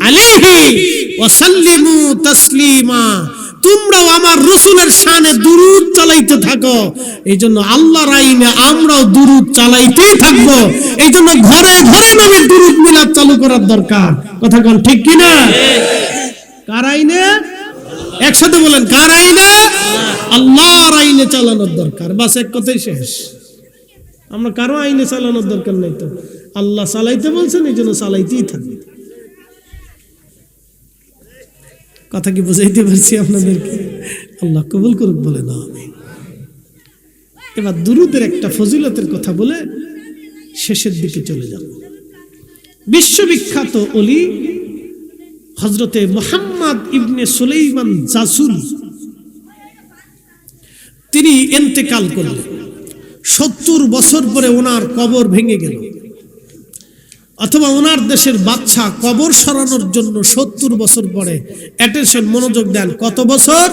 S1: আলাইহি ওয়া সাল্লিমু তাসলিমা, তোমরাও আমার রাসূলের শানে দুরূদ চালাইতে থাকো। এইজন্য আল্লাহর আইনে আমরাও দুরূদ চালাইতেই থাকবো। এইজন্য ঘরে ঘরে নবীর দুরূদ মিলাদ চালু করার দরকার। কথা কোন ঠিক কি না? কার আইনে? একসাথে বলেন, কার আইনে? আল্লাহর আইনে চালানোর দরকার। বাস এক কথাই শেষ। আমরা কারো আইনে চালানোর দরকার নেই, তো আল্লাহ চালাইতে বলছেন, এই জন্য চালাইতেই থাকবে। কথা কি বুঝাইতে পারছি আপনাদেরকে? আল্লাহ কবুল করুক, বলে না আমিন। এবার দুরূদের একটা ফজিলতের কথা বলে শেষের দিকে চলে যাব। বিশ্ববিখ্যাত ওলি হযরতে মুহাম্মদ ইবনে সুলাইমান জাসুলি, তিনি ইন্তেকাল করলেন। 70 বছর পরে ওনার কবর ভেঙে গেল, অথবা ওনার দেশের বাদশা কবর সরানোর জন্য 70 বছর পরে, অ্যাটেনশন মনোযোগ দেন, কত বছর?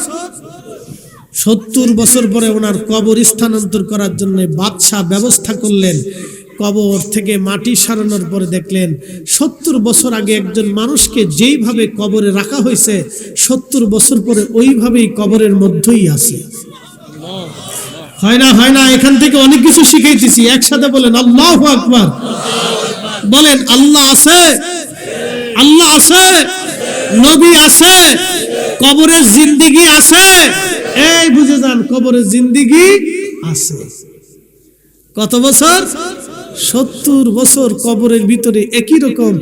S1: 70 বছর পরে ওনার কবর স্থানান্তর করার জন্য বাদশা ব্যবস্থা করলেন। কবর থেকে মাটি সরানোর পরে দেখলেন 70 বছর আগে একজন মানুষকে যেইভাবে কবরে রাখা হয়েছে, 70 বছর পরে ওইভাবেই কবরের মধ্যেই আছে। হয় না? হয় না? এখান থেকে অনেক কিছু শিখাইতেছি। একসাথে বলেন আল্লাহু আকবার। বলেন আল্লাহ আছে, আল্লাহ আছে, নবী আছে, কবরের জিন্দেগি আছে। এই বুঝে যান, কবরের জিন্দেগি আছে। কত বছর? 70 বছর কবরের ভিতরে একই রকম,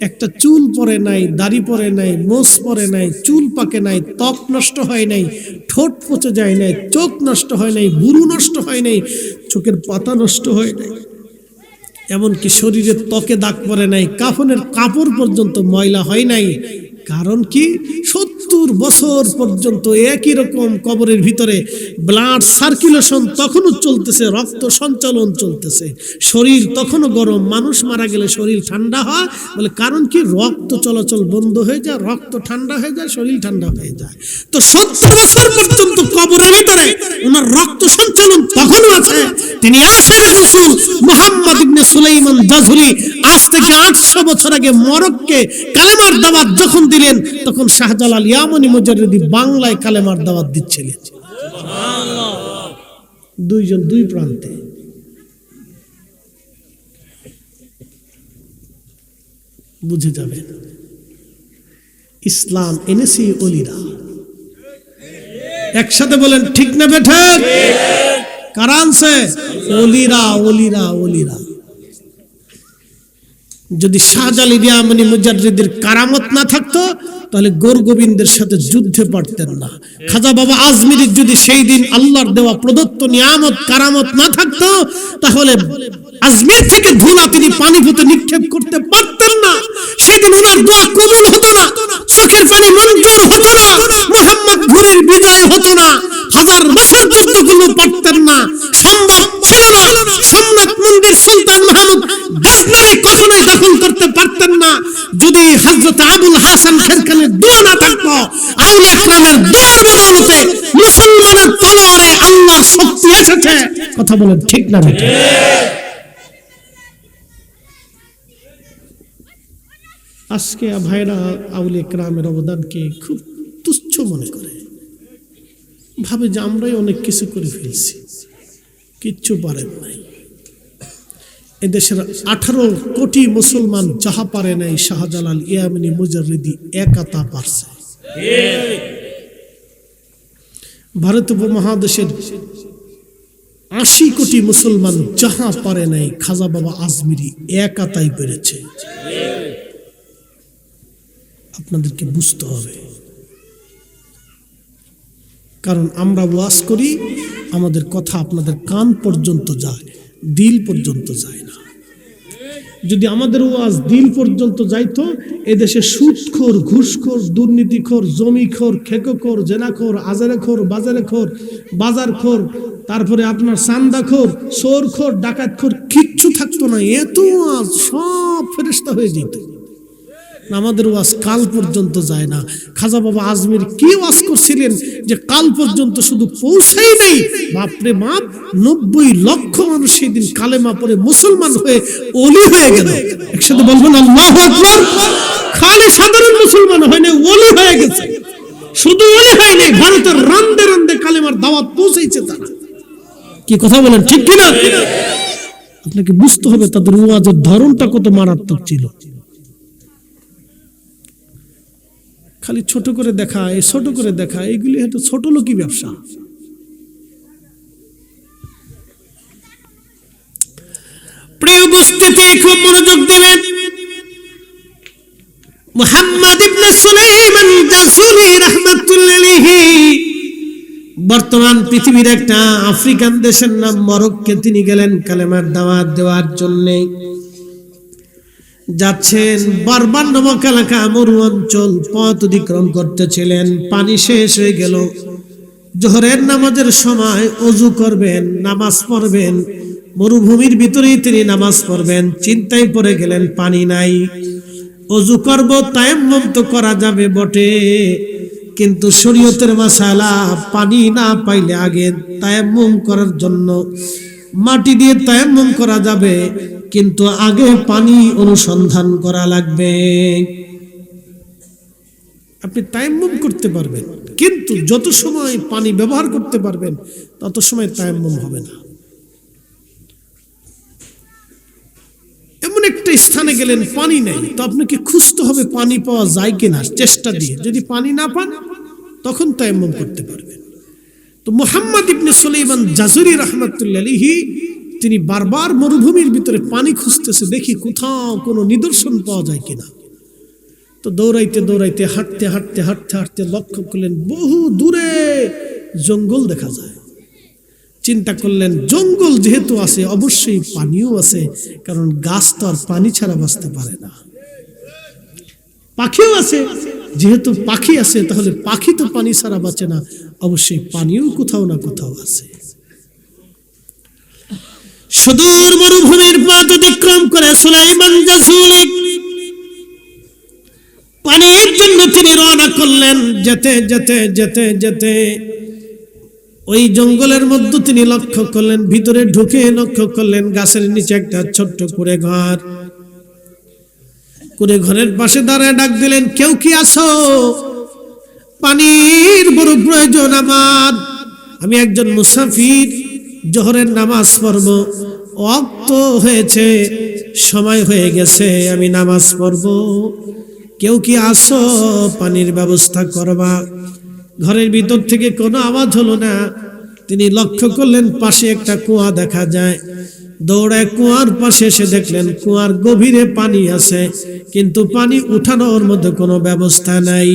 S1: একটা চুল পড়ে নাই, দাড়ি পড়ে নাই, মোছ পড়ে নাই, চুল পাকে নাই, ত্বক নষ্ট হয় নাই, ঠোঁট পচে যায় নাই, চোখ নষ্ট হয় নাই, বুরু নষ্ট হয় নাই, চোখের পাতা নষ্ট হয় নাই, এমনকি শরীরের ত্বকে দাগ পড়ে নাই, কাফনের কাপড় পর্যন্ত ময়লা হয় নাই। কারণ কি? 70 বছর পর্যন্ত একই রকম কবরের ভিতরে ব্লাড সার্কুলেশন তখনও চলতেছে, রক্ত সঞ্চালন চলতেছে, শরীর তখনও গরম। মানুষ মারা গেলে শরীর ঠান্ডা হয়, বলে কারণ কি? রক্ত চলাচল বন্ধ হয়ে যায়, রক্ত ঠান্ডা হয়ে যায়, শরীর ঠান্ডা হয়ে যায়। তো 70 বছর পর্যন্ত কবরের ভিতরে ওনার রক্ত সঞ্চালন তখনও আছে। তিনি আশিরের রাসূল মুহাম্মদ ইবনে সুলাইমান জাসুলি আজ থেকে 800 বছর আগে মরক্কে কালেমার দাওয়াত যখন দিলেন, তখন শাহজালাল ইয়ামানি মুজাররিদি বাংলায় কালেমার দাওয়াত দিচ্ছিলেন। সুবহানাল্লাহ। দুইজন দুই প্রান্তে। বুঝে যাবে, ইসলাম এনেছি ওলিরা। একসাথে বলেন ঠিক না বেঠে? কারা আনছে? ওলিরা, ওলিরা, ওলিরা। যদি শাহজালাল ইয়ামানি মুজাররিদের কারামত না থাকতো, তাহলে গোর গোবিন্দের সাথে যুদ্ধে পারতেন না। খাজা বাবা আজমিরির যদি সেই দিন আল্লাহর দেওয়া প্রদত্ত নিয়ামত কারামত না থাকতো, তাহলে আজমির থেকে ধুলা তিনি পানিপথে নিক্ষেপ করতে পারতেন না। সেদিন ওনার দোয়া কবুল হতো না, চোখের পানি মঞ্জুর হতো না, মুহাম্মদ ঘুরির বিজয় হতো না, 1000 বছর যুদ্ধগুলো পারতেন না, সম্ভব ছিল না। সম্রাট মুঙ্গির সুলতান মাহমুদ গজনবী কখনোই দখল করতে পারতেন না যদি হযরত আবুল হাসান খেরখানের দোয়া না থাকতো। আউলিয়া ইকরামের দোয়ার বদৌলতে মুসলমানের তলোয়ারে আল্লাহর শক্তি এসেছে। কথা বলেন ঠিক না ঠিক? আজকে ভাইরা আউলিয়া ইকরামের অবদানকে খুব তুচ্ছ মনে করে, ভাবে যে আমরাই অনেক কিছু করে ফেলছি, কিচ্ছু পারেন নাই। এদেশের 18 কোটি মুসলমান যাহা পারে নাই শাহজালাল ইয়ামানি মুজাররিদি একা তা পারছে। ভারত উপমহাদেশের 80 কোটি মুসলমান যাহা পারে নাই খাজা বাবা আজমিরি একা তাই পেরেছে। আপনাদেরকে বুঝতে হবে, কারণ আমরা ওয়াজ করি, আমাদের কথা আপনাদের কান পর্যন্ত যায়, দিল পর্যন্ত যায় না। যদি আমাদের ওয়াজ দিল পর্যন্ত যাইতো, এদেশে সুদখোর, ঘুষখোর, দুর্নীতিখোর, জমিখোর, খেকোখোর, জেনাখোর, আজারেখোর, বাজারেখোর, বাজারখোর, তারপরে আপনার চান্দাখোর, চোরখোর, ডাকাতখোর কিচ্ছু থাকতো না। এত ওয়াজ সব ফেরেশতা হয়ে যেত। আমাদের ওয়াজ কাল পর্যন্ত যায় না। খাজা বাবা আজমির কি ওয়াজ করছিলেন যে কাল পর্যন্ত শুধু পৌঁছাই নাই, বাপরে বাপ 90 লক্ষ মানুষ সেই দিন কালেমা পড়ে মুসলমান হয়ে ওলি হয়ে গেল। একসাথে বলবেন আল্লাহু আকবার। খালি সাধারণ মুসলমান হয় না, ওলি হয়ে গেছে। শুধু ওলি হয় নাই, ভারতের রান্দে রান্দে কালেমার দাওয়াত পৌঁছাইছে তারা। কি কথা বলেন ঠিক কিনা? আপনাকে বুঝতে হবে তাদের ওয়াজের ধরনটা কত মারাত্মক ছিল। খালি ছোট করে দেখা, এই ছোট করে দেখা, এইগুলি হয়তো ছোট লোকই ব্যবসা। প্রিয় উপস্থিতি, খুব মনোযোগ দেবেন। মুহাম্মদ ইবনে সুলাইমান জাসুলি রাহমাতুল্লাহি আলাইহি বর্তমান পৃথিবীর একটা আফ্রিকান দেশের নাম মরক্কো তিনি গেলেন কালেমার দাওয়াত দেওয়ার জন্য। যাচ্ছেন বারবার নামক এলাকা, মরু অঞ্চল পথ অতিক্রম করতেছিলেন। পানি শেষ হয়ে গেল। জোহরের নামাজের সময় ওযু করবেন, নামাজ পড়বেন। মরুভূমির ভিতরেই তিনি নামাজ পড়বেন। চিন্তায় পড়ে গেলেন, পানি নাই। ওযু করব, তায়াম্মুম তো করা যাবে বটে, কিন্তু শরীয়তের মাসালা পানি না পাইলে আগে তায়াম্মুম করার জন্য মাটি দিয়ে তায়াম্মুম করা যাবে, কিন্তু আগে পানি অনুসন্ধান করা লাগবে। আপনি তায়াম্মুম করতে পারবেন, কিন্তু যত সময় পানি ব্যবহার করতে পারবেন তত সময় তায়াম্মুম হবে না। এমন একটা স্থানে গেলেন, পানি নেই, তো আপনাকে খুঁজতে হবে পানি পাওয়া যায় কিনা, চেষ্টা দিয়ে। যদি পানি না পান তখন তায়াম্মুম করতে পারবেন। তো মুহাম্মদ ইবনে সুলাইমান জাজুরি রাহমাতুল্লাহি আলাইহি তিনি বারবার মরুভূমির ভিতরে পানি খুঁজতেছে, দেখি কোথাও কোনো নিদর্শন পাওয়া যায় কিনা। তো দৌড়াইতে দৌড়াইতে, হাঁটতে হাঁটতে হাঁটতে হাঁটতে লক্ষ্য করলেন বহু দূরে জঙ্গল দেখা যায়। চিন্তা করলেন, জঙ্গল যেহেতু আছে অবশ্যই পানিও আছে, কারণ গাছ তো আর পানি ছাড়া বাঁচতে পারে না। পাখিও আছে, যেহেতু পাখি আছে তাহলে পাখি তো পানি ছাড়া বাঁচে না, অবশ্যই পানিও কোথাও না কোথাও আছে। সুদূর মরুভূমির পথ অতিক্রম করে সুলাইমান জাসুলি পানির জন্য তিনি রওনা করলেন। যেতে যেতে যেতে যেতে ওই জঙ্গলের মধ্যে তিনি লক্ষ্য করলেন, ভিতরে ঢুকে লক্ষ্য করলেন গাছের নিচে একটা ছোট্ট কুঁড়ে ঘর। কুঁড়ে ঘরের পাশে দাঁড়ায় ডাক দিলেন, কেউ কি আছো? পানির বড় প্রয়োজন আমার, আমি একজন মুসাফির, জোহরের নামাজ পড়ব, ওয়াক্ত হয়েছে, সময় হয়ে গেছে, আমি নামাজ পড়ব, কেউ কি আসো, পানির ব্যবস্থা করবা। ঘরের ভিতর থেকে কোনো আওয়াজ হলো না। তিনি লক্ষ্য করলেন পাশে একটা কুয়া দেখা যায়। দৌড়ায় কুয়ার পাশে এসে দেখলেন কুয়ার গভীরে পানি আছে, কিন্তু পানি উঠানোর মধ্যে কোনো ব্যবস্থা নাই।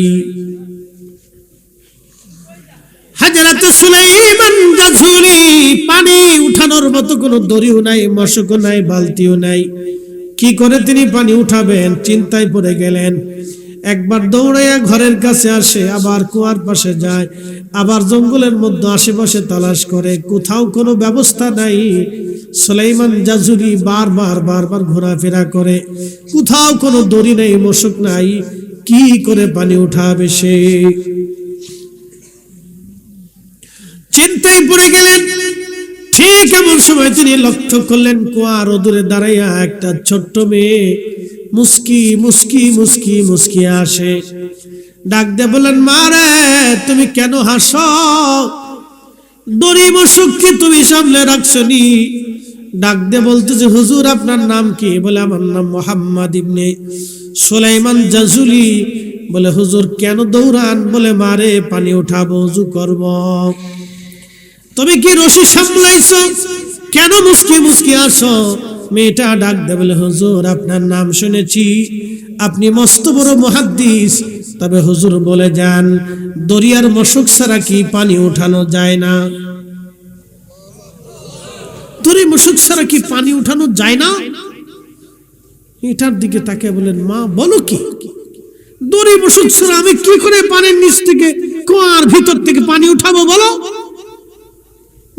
S1: হযরত সুলাইমান জাসুরি পানি উঠানোর মতো কোনো দড়িও নাই, মশকও নাই, বালতিও নাই। কি করে তিনি পানি উঠাবেন চিন্তায় পড়ে গেলেন। একবার দৌড়াইয়া ঘরের কাছে আসে, আবার কুয়ার পাশে যায়, আবার জঙ্গলের মধ্যে আশেপাশে তালাশ করে, কোথাও কোনো ব্যবস্থা নাই। সুলাইমান জাজুলি বারবার ঘোরাফেরা করে, কোথাও কোনো দড়ি নেই, মশক নাই, কি করে পানি উঠাবে সে? চিন্তায় পড়ে গেলেন। ঠিক এমন সময় তিনি লক্ষ্য করলেন কুয়ার অদূরে দাঁড়াইয়া একটা ছোট্ট মেয়ে মুস্কি আসে। ডাক দিয়ে বললেন, মা রে, তুমি কেন হাসো? দড়ি মশক কি তুমি সামলে রাখছনি? ডাক দিয়ে বলতেছে, হুজুর আপনার নাম কি? বলে, আমার নাম মুহাম্মদ ইবনে সুলাইমান জাজুলি। বলে, হুজুর কেন দৌড়ান? বলে, মারে পানি উঠাবো, ওযু করব। তুমি কি রশি সামলাইছো? কেন মুস্কি আসো? মেয়েটা ডাক দেয় বলে, হুজুর আপনার নাম শুনেছি, আপনি মস্ত বড় মুহাদ্দিস, তবে হুজুর বলে যান, দরিয়ার মশক ছাড়া কি পানি উঠানো যায় না? দড়ি মশক ছাড়া কি পানি উঠানো যায় না? এটার দিকে তাকে বলেন, মা বলো কি? দড়ি মশক ছাড়া আমি কি করে পানির নিচ থেকে, কুয়ার ভিতর থেকে পানি উঠাবো বলো?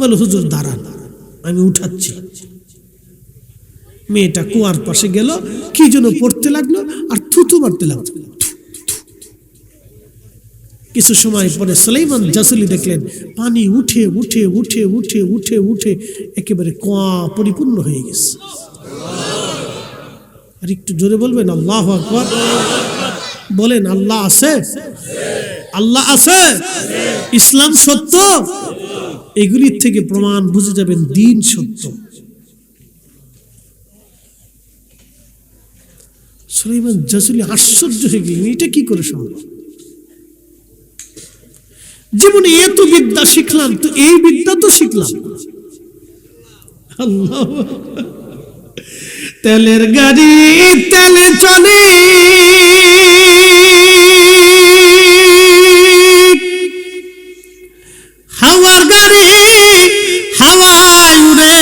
S1: বলো, হুজুর দাঁড়ান, আমি উঠাচ্ছি। মেয়েটা কুয়ার পাশে গেল, কি যেন পড়তে লাগলো আর থুতু মারতে লাগলো। কিছু সময় পরে সুলাইমান জাজুলি দেখলেন পানি উঠে উঠে উঠে উঠে উঠে উঠে একেবারে কুয়া পরিপূর্ণ হয়ে গেছে। আর একটু জোরে বলবেন আল্লাহু আকবার। বলেন, আল্লাহ আছে? আল্লাহ আছে। ইসলাম সত্য। এগুলির থেকে প্রমাণ বুঝে যাবেন দ্বীন সত্য। সুলাইমান জাজুলি আশ্চর্য হয়ে গেলেন, এটা কি করে সম্ভব? জীবনে এত বিদ্যা শিখলাম, তো এই বিদ্যা তো শিখলাম। আল্লাহ, তেলের গাড়ি তেলে চলে, হাওয়ার গাড়ি হাওয়ায় উড়ে,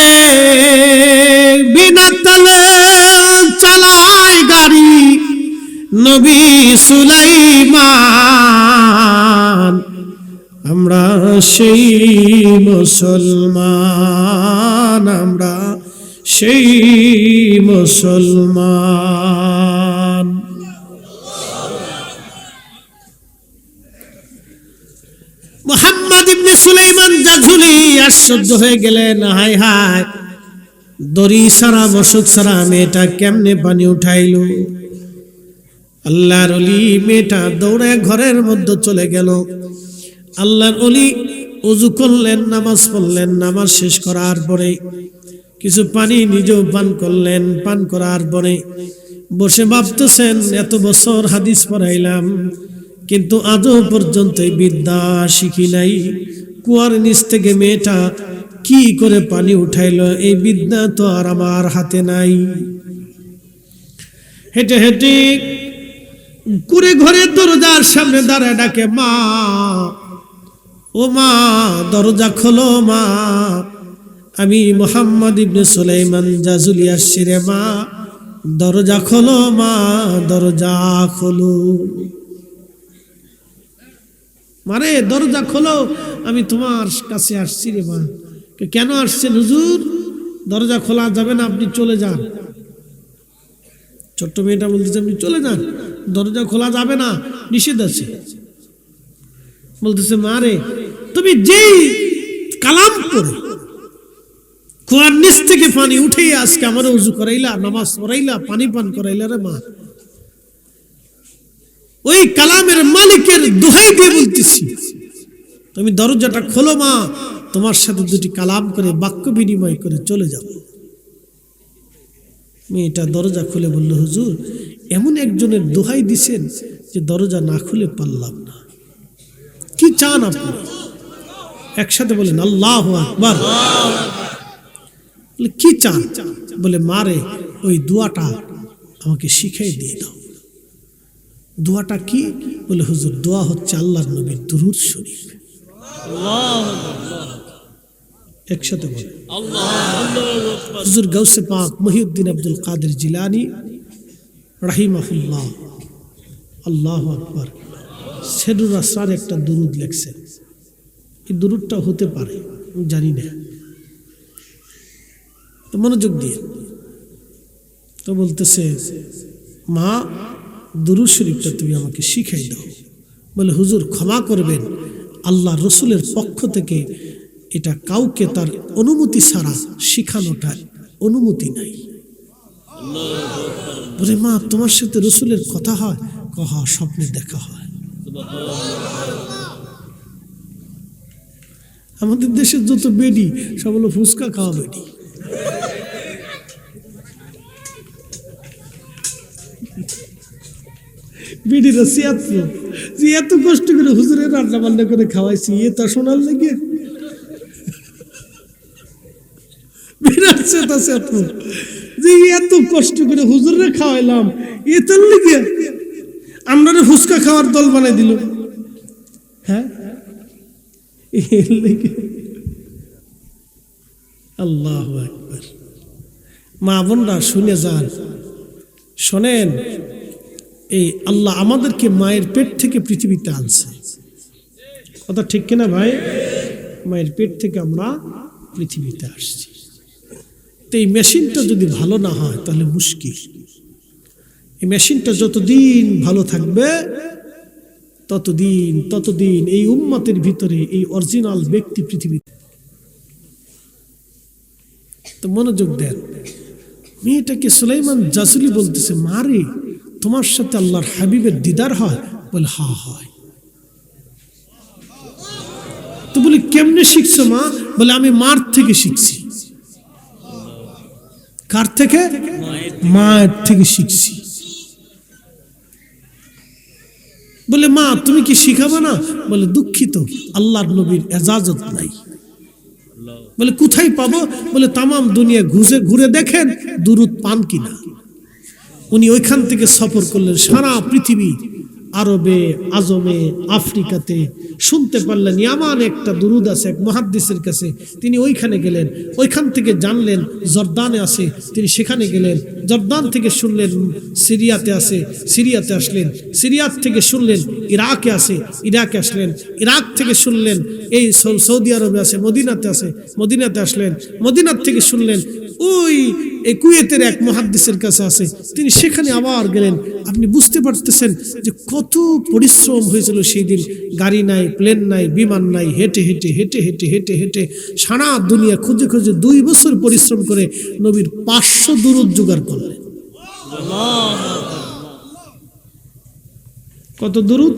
S1: বিনা তেলে চালায় গাড়ি নবী সুলাইমান। আমরা সেই মুসলমান, আমরা সেই মুসলমান। মুহাম্মদ ইবনে সুলাইমান জাজুলি আশ্চর্য হয়ে গেলেন, হায় হায়, দড়ি সারা মশক সারা মেয়েটা কেমনে পানি উঠাইলো? আল্লাহর ওলি মেয়েটা দৌড়ে ঘরের মধ্যে চলে গেল। আল্লাহর ওলি ওযু করলেন, নামাজ পড়লেন, নামাজ শেষ করার পরে কিছু পানি নিজেও পান করলেন। পান করার পরে বসে ভাবতেছেন, এত বছর হাদিস পড়াইলাম, কিন্তু আজও পর্যন্ত এই বিদ্যা শিখি নাই। কুয়ার নিচ থেকে মেয়েটা কি করে পানি উঠাইলো, এই বিদ্যা তো আর আমার হাতে নাই। হেঁটে হেঁটে কুড়ে ঘরের দরজার সামনে দাঁড়ায় ডাকে, মা, ও মা, দরজা খোলো মা, আমি মুহাম্মদ ইবনে সুলাইমান জাজুলি আসছি রে মা, দরজা খোলো মা, দরজা খোলো। মারে দরজা খোলো, আমি তোমার কাছে আসছি রে মা। কেন আসছেন হুজুর? দরজা খোলা যাবে না, আপনি চলে যান। ছোট্ট মেয়েটা বলতেছে, আপনি চলে যান, দরজা খোলা যাবে না, নিষেধ আছে। বলতেছে, মারে তুমি যেই কালাম করে কুয়ার নিচ থেকে পানি উঠে আজকে আমার উযু করাইলা, নামাজ পড়াইলা, পানি পান করাইলা রে মা, ওই কালামের মালিকের দোহাই দিয়ে বলতেছি, তুমি দরজাটা খোলো মা, তোমার সাথে দুটি কালাম করে বাক্য বিনিময় করে চলে যাব। মেয়েটা দরজা খুলে বলল, হুজুর এমন একজনের দোহাই দিছেন যে দরজা না খুলে পারলাম না। কি চান আপনি? একসাথে বলেন আল্লাহু আকবার। কি চান? বলে, মারে ওই দোয়াটা আমাকে শিখাই দিয়ে দাও। দোয়াটা কি? বলে, হুজুর দোয়া হচ্ছে আল্লাহর নবীর দুরূদ শরীফ। একসাথে বলেন হুজুর গাউসে পাক মহিউদ্দিন আব্দুল কাদের জিলানী রাহিমাহুল্লাহ আল্লাহু আকবার। সেরুর আসরার একটা দুরুদ লেখছেন, এই দুরুদটা হতে পারে আমি জানি না, তো মনোযোগ দিয়ে। তো বলতেছে, মা দুরুদ শরীফটা তুমি আমাকে শিখাই দাও। বলে, হুজুর ক্ষমা করবেন, আল্লাহ রসুলের পক্ষ থেকে এটা কাউকে তার অনুমতি ছাড়া শিখানোটা অনুমতি নাই। বলে, মা তোমার সাথে রসুলের কথা হয়? কহ স্বপ্নে দেখা হয়। আমাদের দেশের যত বেডি সব হলো ফুচকা খাওয়া বেডি। বেডিরা যে এত কষ্ট করে হুজুরের রান্না বান্না করে খাওয়াইছি, এ তা শোনার লেগে যে এত কষ্ট করে হুজুরে খাওয়াইলাম, এ তার লেগে আমরা ফুচকা খাওয়ার দল বানাই দিল। হ্যাঁ, আল্লাহু আকবার। মা বোনরা শুনে যান, শোনেন, এই আল্লাহ আমাদেরকে মায়ের পেট থেকে পৃথিবীতে আনছে, কথা ঠিক কিনা ভাই? মায়ের পেট থেকে আমরা পৃথিবীতে আসছি। তো এই মেশিনটা যদি ভালো না হয় তাহলে মুশকিল। এই মেশিনটা যতদিন ভালো থাকবে ততদিন এই উম্মতের ভিতরে এই অরিজিনাল ব্যক্তি পৃথিবীতে। তো মনোযোগ দেন। মেয়েটাকে সুলাইমান জাসুলি বলতেছে, মারে তোমার সাথে আল্লাহর হাবিবের দিদার হয়? বলে, হ্যাঁ হয়। তো বলি, কেমনে শিখছো মা? বলে, আমি মার থেকে শিখছি। কার থেকে? মায়ের থেকে শিখছি। বলে, মা তুমি কি শিখাবে না? বলে, দুঃখিত, আল্লাহর নবীর এজাজত নাই। বলে, কোথায় পাবো? বলে, তামাম দুনিয়া ঘুরে দেখেন দুরুদ পান কিনা। উনি ওইখান থেকে সফর করলেন সারা পৃথিবী, আরবে, আজমে, আফ্রিকাতে। শুনতে পারলেন ইয়ামান একটা দুরুদ আছে এক মুহাদ্দিসের কাছে, তিনি ওইখানে গেলেন। ওইখান থেকে জানলেন জর্দানে আছে, তিনি সেখানে গেলেন। জর্দান থেকে শুনলেন সিরিয়াতে আছে, সিরিয়াতে আসলেন। সিরিয়াত থেকে শুনলেন ইরাকে আছে, ইরাকে আসলেন। ইরাক থেকে শুনলেন এই সৌদি আরবে আছে, মদিনাতে আছে, মদিনাতে আসলেন। মদিনার থেকে শুনলেন ওই কুয়েতের এক মুহাদ্দিসের কাছে আছে, তিনি সেখানে আবার গেলেন। আপনি বুঝতে পারতেছেন যে কত পরিশ্রম হয়েছিল সেই দিন। গাড়ি নাই, প্লেন নাই, বিমান নাই, হেঁটে হেঁটে হেঁটে হেঁটে হেঁটে হেঁটে সারা দুনিয়া খুঁজে খুঁজে 2 বছর পরিশ্রম করে নবীর 500 দুরুদ জোগাড় করলেন। কত দুরুদ?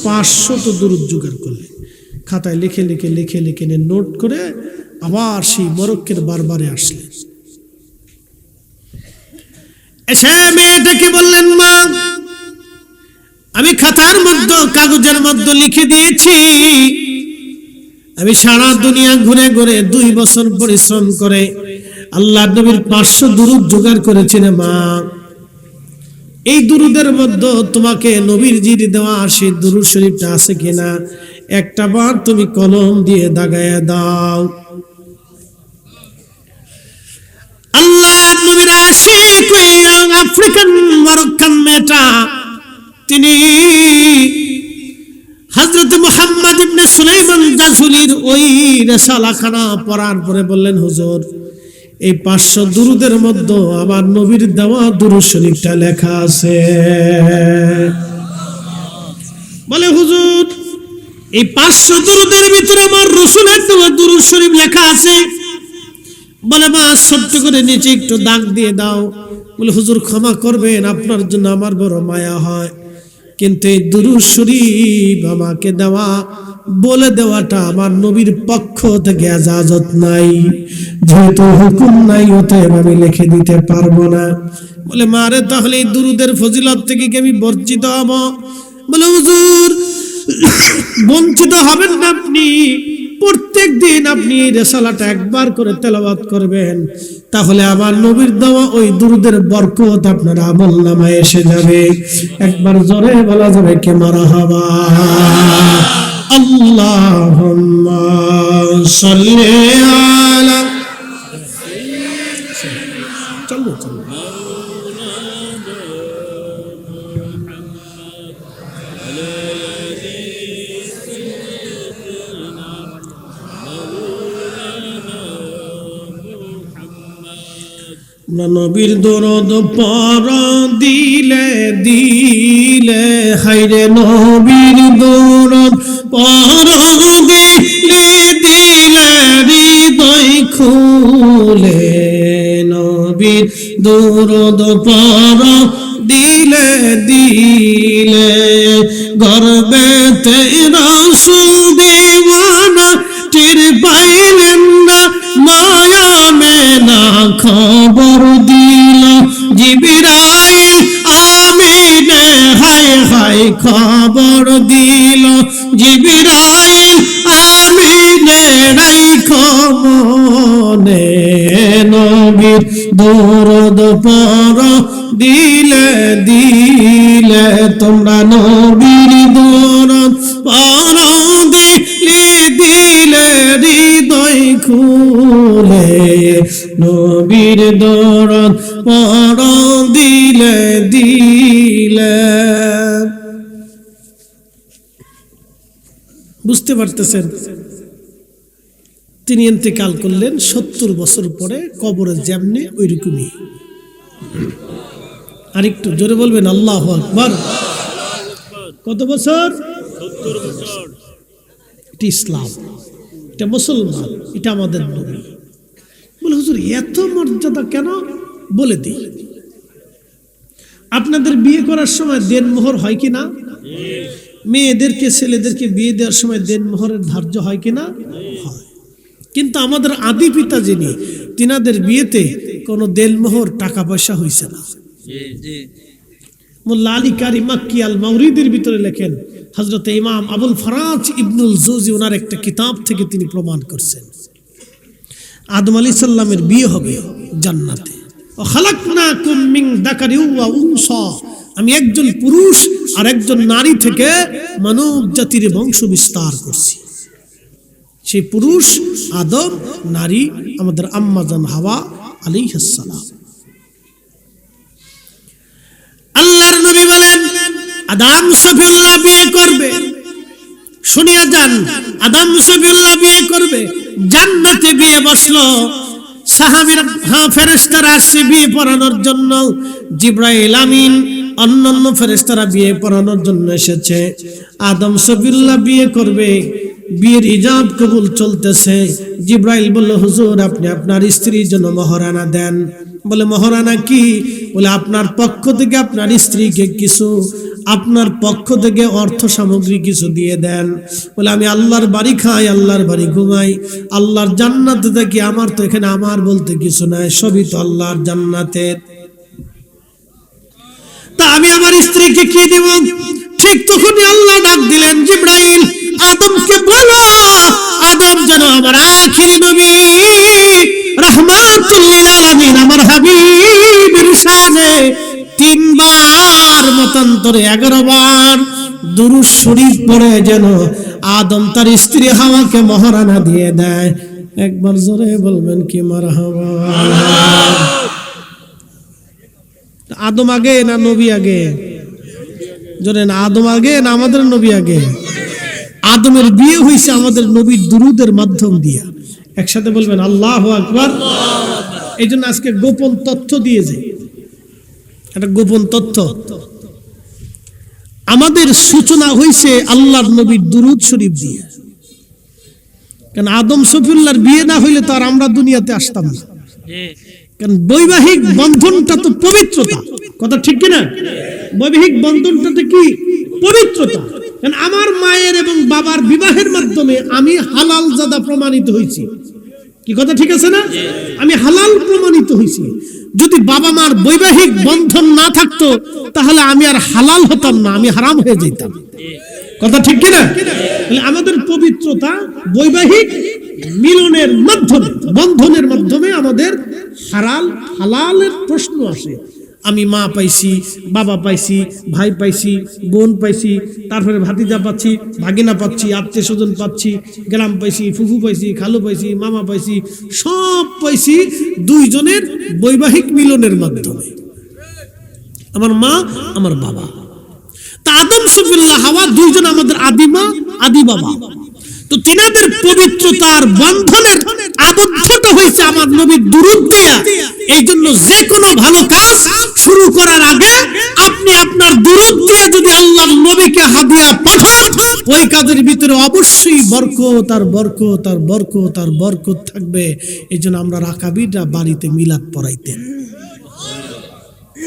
S1: 500 দুরুদ জোগাড় করলেন। খাতায় লিখে লিখে লিখে লিখে নোট করে আবার সেই মরক্কের বারবারে আসলেন। এসে মেয়েটাকে বললেন, মা আমি খাতার মধ্যে কাগজের মধ্যে লিখে দিয়েছি, আমি সারা দুনিয়া ঘুরে ঘুরে 2 বছর পরিশ্রম করে আল্লাহ নবীর 500 দুরুদ জোগাড় করেছি রে মা। এই দুরুদের মধ্যে তোমাকে নবীর জির দেওয়া সেই দুরুদ শরীফটা আছে কিনা একটা বার তুমি কলম দিয়ে দাগায় দাও। আল্লাহ নবীর আশিক ওই আফ্রিকান মরক্কান মেয়েটা, তিনি হযরত মুহাম্মদ ইবনে সুলাইমান জাসুলির ওই রিসালাখানা পড়ার পরে বললেন, হুজুর এই 500 দুরুদের মধ্যে আমার নবীর দেওয়া দুরুদ শরীফটা লেখা আছে। বলে, হুজুর এই 500 দুরুদের ভিতরে আমার রাসূলের দেওয়া দুরুদ শরীফ লেখা আছে। বলে, মা ছোট্ট করে নিচে একটু দাগ দিয়ে দাও। বলে, হুজুর ক্ষমা করবেন, আপনার জন্য আমার বড় মায়া হয়, কিন্তু এই দুরূদ শরীফ আমাকে দেওয়া বলে দেওয়াটা আমার নবীর পক্ষ থেকে ইজাজত নাই, যেহেতু হুকুম নাই অতএব আমি লিখে দিতে পারবো না। বলে, মারে তাহলে এই দুরূদের ফজিলত থেকে কি আমি বঞ্চিত হব? বলে, হুজুর বঞ্চিত হবেন না, আপনি প্রত্যেক দিন আপনি এই রিসালাটা একবার করে তেলাওয়াত করবেন, তাহলে আমার নবীর দেওয়া ওই দুরূদের বরকত আপনার আমলনামায় এসে যাবে। একবার জোরে বলা যাবে কে মারহাবা। আল্লাহুম্মা সাল্লি আলা। চলো চলো। নবীর দরদ পর দিলে দিলে, হায়রে নবীর দরদ পর দিলে দিলে, হৃদয় খুলে নবীর দরদ পর দিলে দিলে, গর্বেতে রাসূল দিওয়ানা টের পাইলেন না, মায়া মেনা খবর দিল জিবরাইল আমিনে, হায় হায় খবর দিল জিবরাইল আমিনে, রাইখো মনে নবীর দরদ পর দিলে দিলে, তোমরা নবীর দরদ পর দিলে দিলে, হৃদয় খুলে নবীর দরদ পর দিলে দিলে। বুঝতে পারতেছেন, তিনি ইন্তেকাল করলেন 70 বছর পরে, কবরে যেমনি ওইরকমই। আর একটু জোরে বলবেন আল্লাহু আকবার। কত বছর? 70 বছর। এটা ইসলাম, এটা মুসলমান, এটা আমাদের নবী। বলে হুজুর এত মর্যাদা কেন? বলে দিই, আপনাদের বিয়ে করার সময় দেনমোহর হয় কিনা? মেয়েদেরকে ছেলেদেরকে বিয়ে দেওয়ার সময় দেনমোহরের ধার্য হয় কিনা? হয়। কিন্তু আমাদের আদি পিতা যিনি, তিনাদের বিয়েতে কোনো দেনমোহর টাকা পয়সা হয়েছে না। মোল্লা আলী কারি মাক্কি আল মাওরিদের ভিতরে লেখেন, হযরত ইমাম আবুল ফরাজ ইবনুল জৌজি ওনার একটা কিতাব থেকে তিনি প্রমাণ করছেন, আদম আলাইহিস সালামের বিয়ে হবে জান্নাতে। ও খালাকনাকুম মিন যাকারিন ওয়া উনসা, আমি একজন পুরুষ আর একজন নারী থেকে মানব জাতির বংশ বিস্তার করছি। সেই পুরুষ আদম, নারী আমাদের আম্মা জান হাওয়া আলাইহিস সালাম। আল্লাহর নবী বলেন আদম সফিউল্লাহ বিয়ে করবে, শুনিয়া যান, আদম সফিউল্লাহ বিয়ে করবে, জান্নাতে বিয়ে বসলো। সাহাবীরা ফেরেশতারা আসছে বিয়ে পড়ানোর জন্য, জিবরাইল আমিন অন্যান্য ফেরেশতারা বিয়ে পড়ানোর জন্য এসেছে। আদম সফিউল্লাহ বিয়ে করবে, বিয়ের ইজাব কবুল চলতেছে। জিবরাইল বলল হুজুর আপনি আপনার স্ত্রীর জন্য মহারানা দেন। বলে মহারানা কি? বলে আপনার পক্ষ থেকে আপনার স্ত্রীকে কিছু, আপনার পক্ষ থেকে অর্থ সামগ্রী কিছু দিয়ে দেন। বলে আমি আল্লাহর বাড়ি খাই, আল্লাহর বাড়ি ঘুমাই, আল্লাহর জান্নাতে থাকি, আমার তো এখানে আমার বলতে কিছু নাই, সবই তো আল্লাহর জান্নাতের, তা আমি আমার স্ত্রীকে কি দিব? ঠিক তখনই আল্লাহ ডাক দিলেন, জিবরাইল আদমকে বলো আদম যেন আমার আখিরি নবী রাহমাতুল লিল আলামিন আমার হাবিবের শানে 3 বার মতান্তরে 11 বার দুরূদ শরীফ পড়ে যেন আদম তার স্ত্রী হাওয়াকে মহারানা দিয়ে দেয়। একবার জোরে বলবেন কি মারহাবা। আদম আগে না নবী আগে? জোরে না, আদম আগে না আমাদের নবী আগে? আদমের বিয়ে হয়েছে আমাদের নবীর দুরূদের মাধ্যম দিয়ে। একসাথে বলবেন আল্লাহু আকবার। এই জন্য আজকে গোপন তথ্য দিয়ে যায়, একটা গোপন তথ্য। আমাদের সূচনা হয়েছে আল্লাহর নবীর দুরূদ শরীফ দিয়ে। কারণ আদম সফিউল্লাহর বিয়ে না হইলে তো আর আমরা দুনিয়াতে আসতাম না। কারণ বৈবাহিক বন্ধনটা তো পবিত্রতা, কথা ঠিক কিনা? বৈবাহিক বন্ধনটাতে কি পবিত্রতা। কারণ আমার মায়ের এবং বাবার বিবাহের মাধ্যমে আমি হালাল জাদা প্রমাণিত হয়েছি, কি কথা ঠিক আছে না? আমি হালাল প্রমাণিত হয়েছি। যদি বাবা মার বৈবাহিক বন্ধন না থাকতো তাহলে আমি আর হালাল হতাম না, আমি হারাম হয়ে যেতাম, কথা ঠিক কিনা? তাহলে আমাদের পবিত্রতা বৈবাহিক মিলনের মাধ্যমে, বন্ধনের মাধ্যমে আমাদের হালালের প্রশ্ন আসে। আমি মা পাইছি, বাবা পাইছি, ভাই পাইছি, বোন পাইছি, তারপরে ভাতিজা পাচ্ছি, ভাগিনা পাচ্ছি, আত্মীয় স্বজন পাচ্ছি, গ্রাম পাইছি, ফুফু পাইছি, খালু পাইছি, মামা পাইছি, সব পাইছি দুইজনের বৈবাহিক মিলনের মাধ্যমে, আমার মা আমার বাবা। তা আদম সফিউল্লাহ হাওয়া দুইজন আমাদের আদি মা আদি বাবা। তো তিনাদের পবিত্রতার বন্ধনের আবদ্ধটা হয়েছে আমার নবীর দুরূদ দিয়া। এই জন্য যে কোনো ভালো কাজ শুরু করার আগে আপনি আপনার দুরূদ দিয়ে যদি আল্লাহর নবীকে হাদিয়া পাঠান, ওই কাজের ভিতরে অবশ্যই বরকত আর বরকত আর বরকত আর বরকত থাকবে। এই জন্য আমরা রাকাবিরা বাড়িতে মিলাদ পড়াইতেন।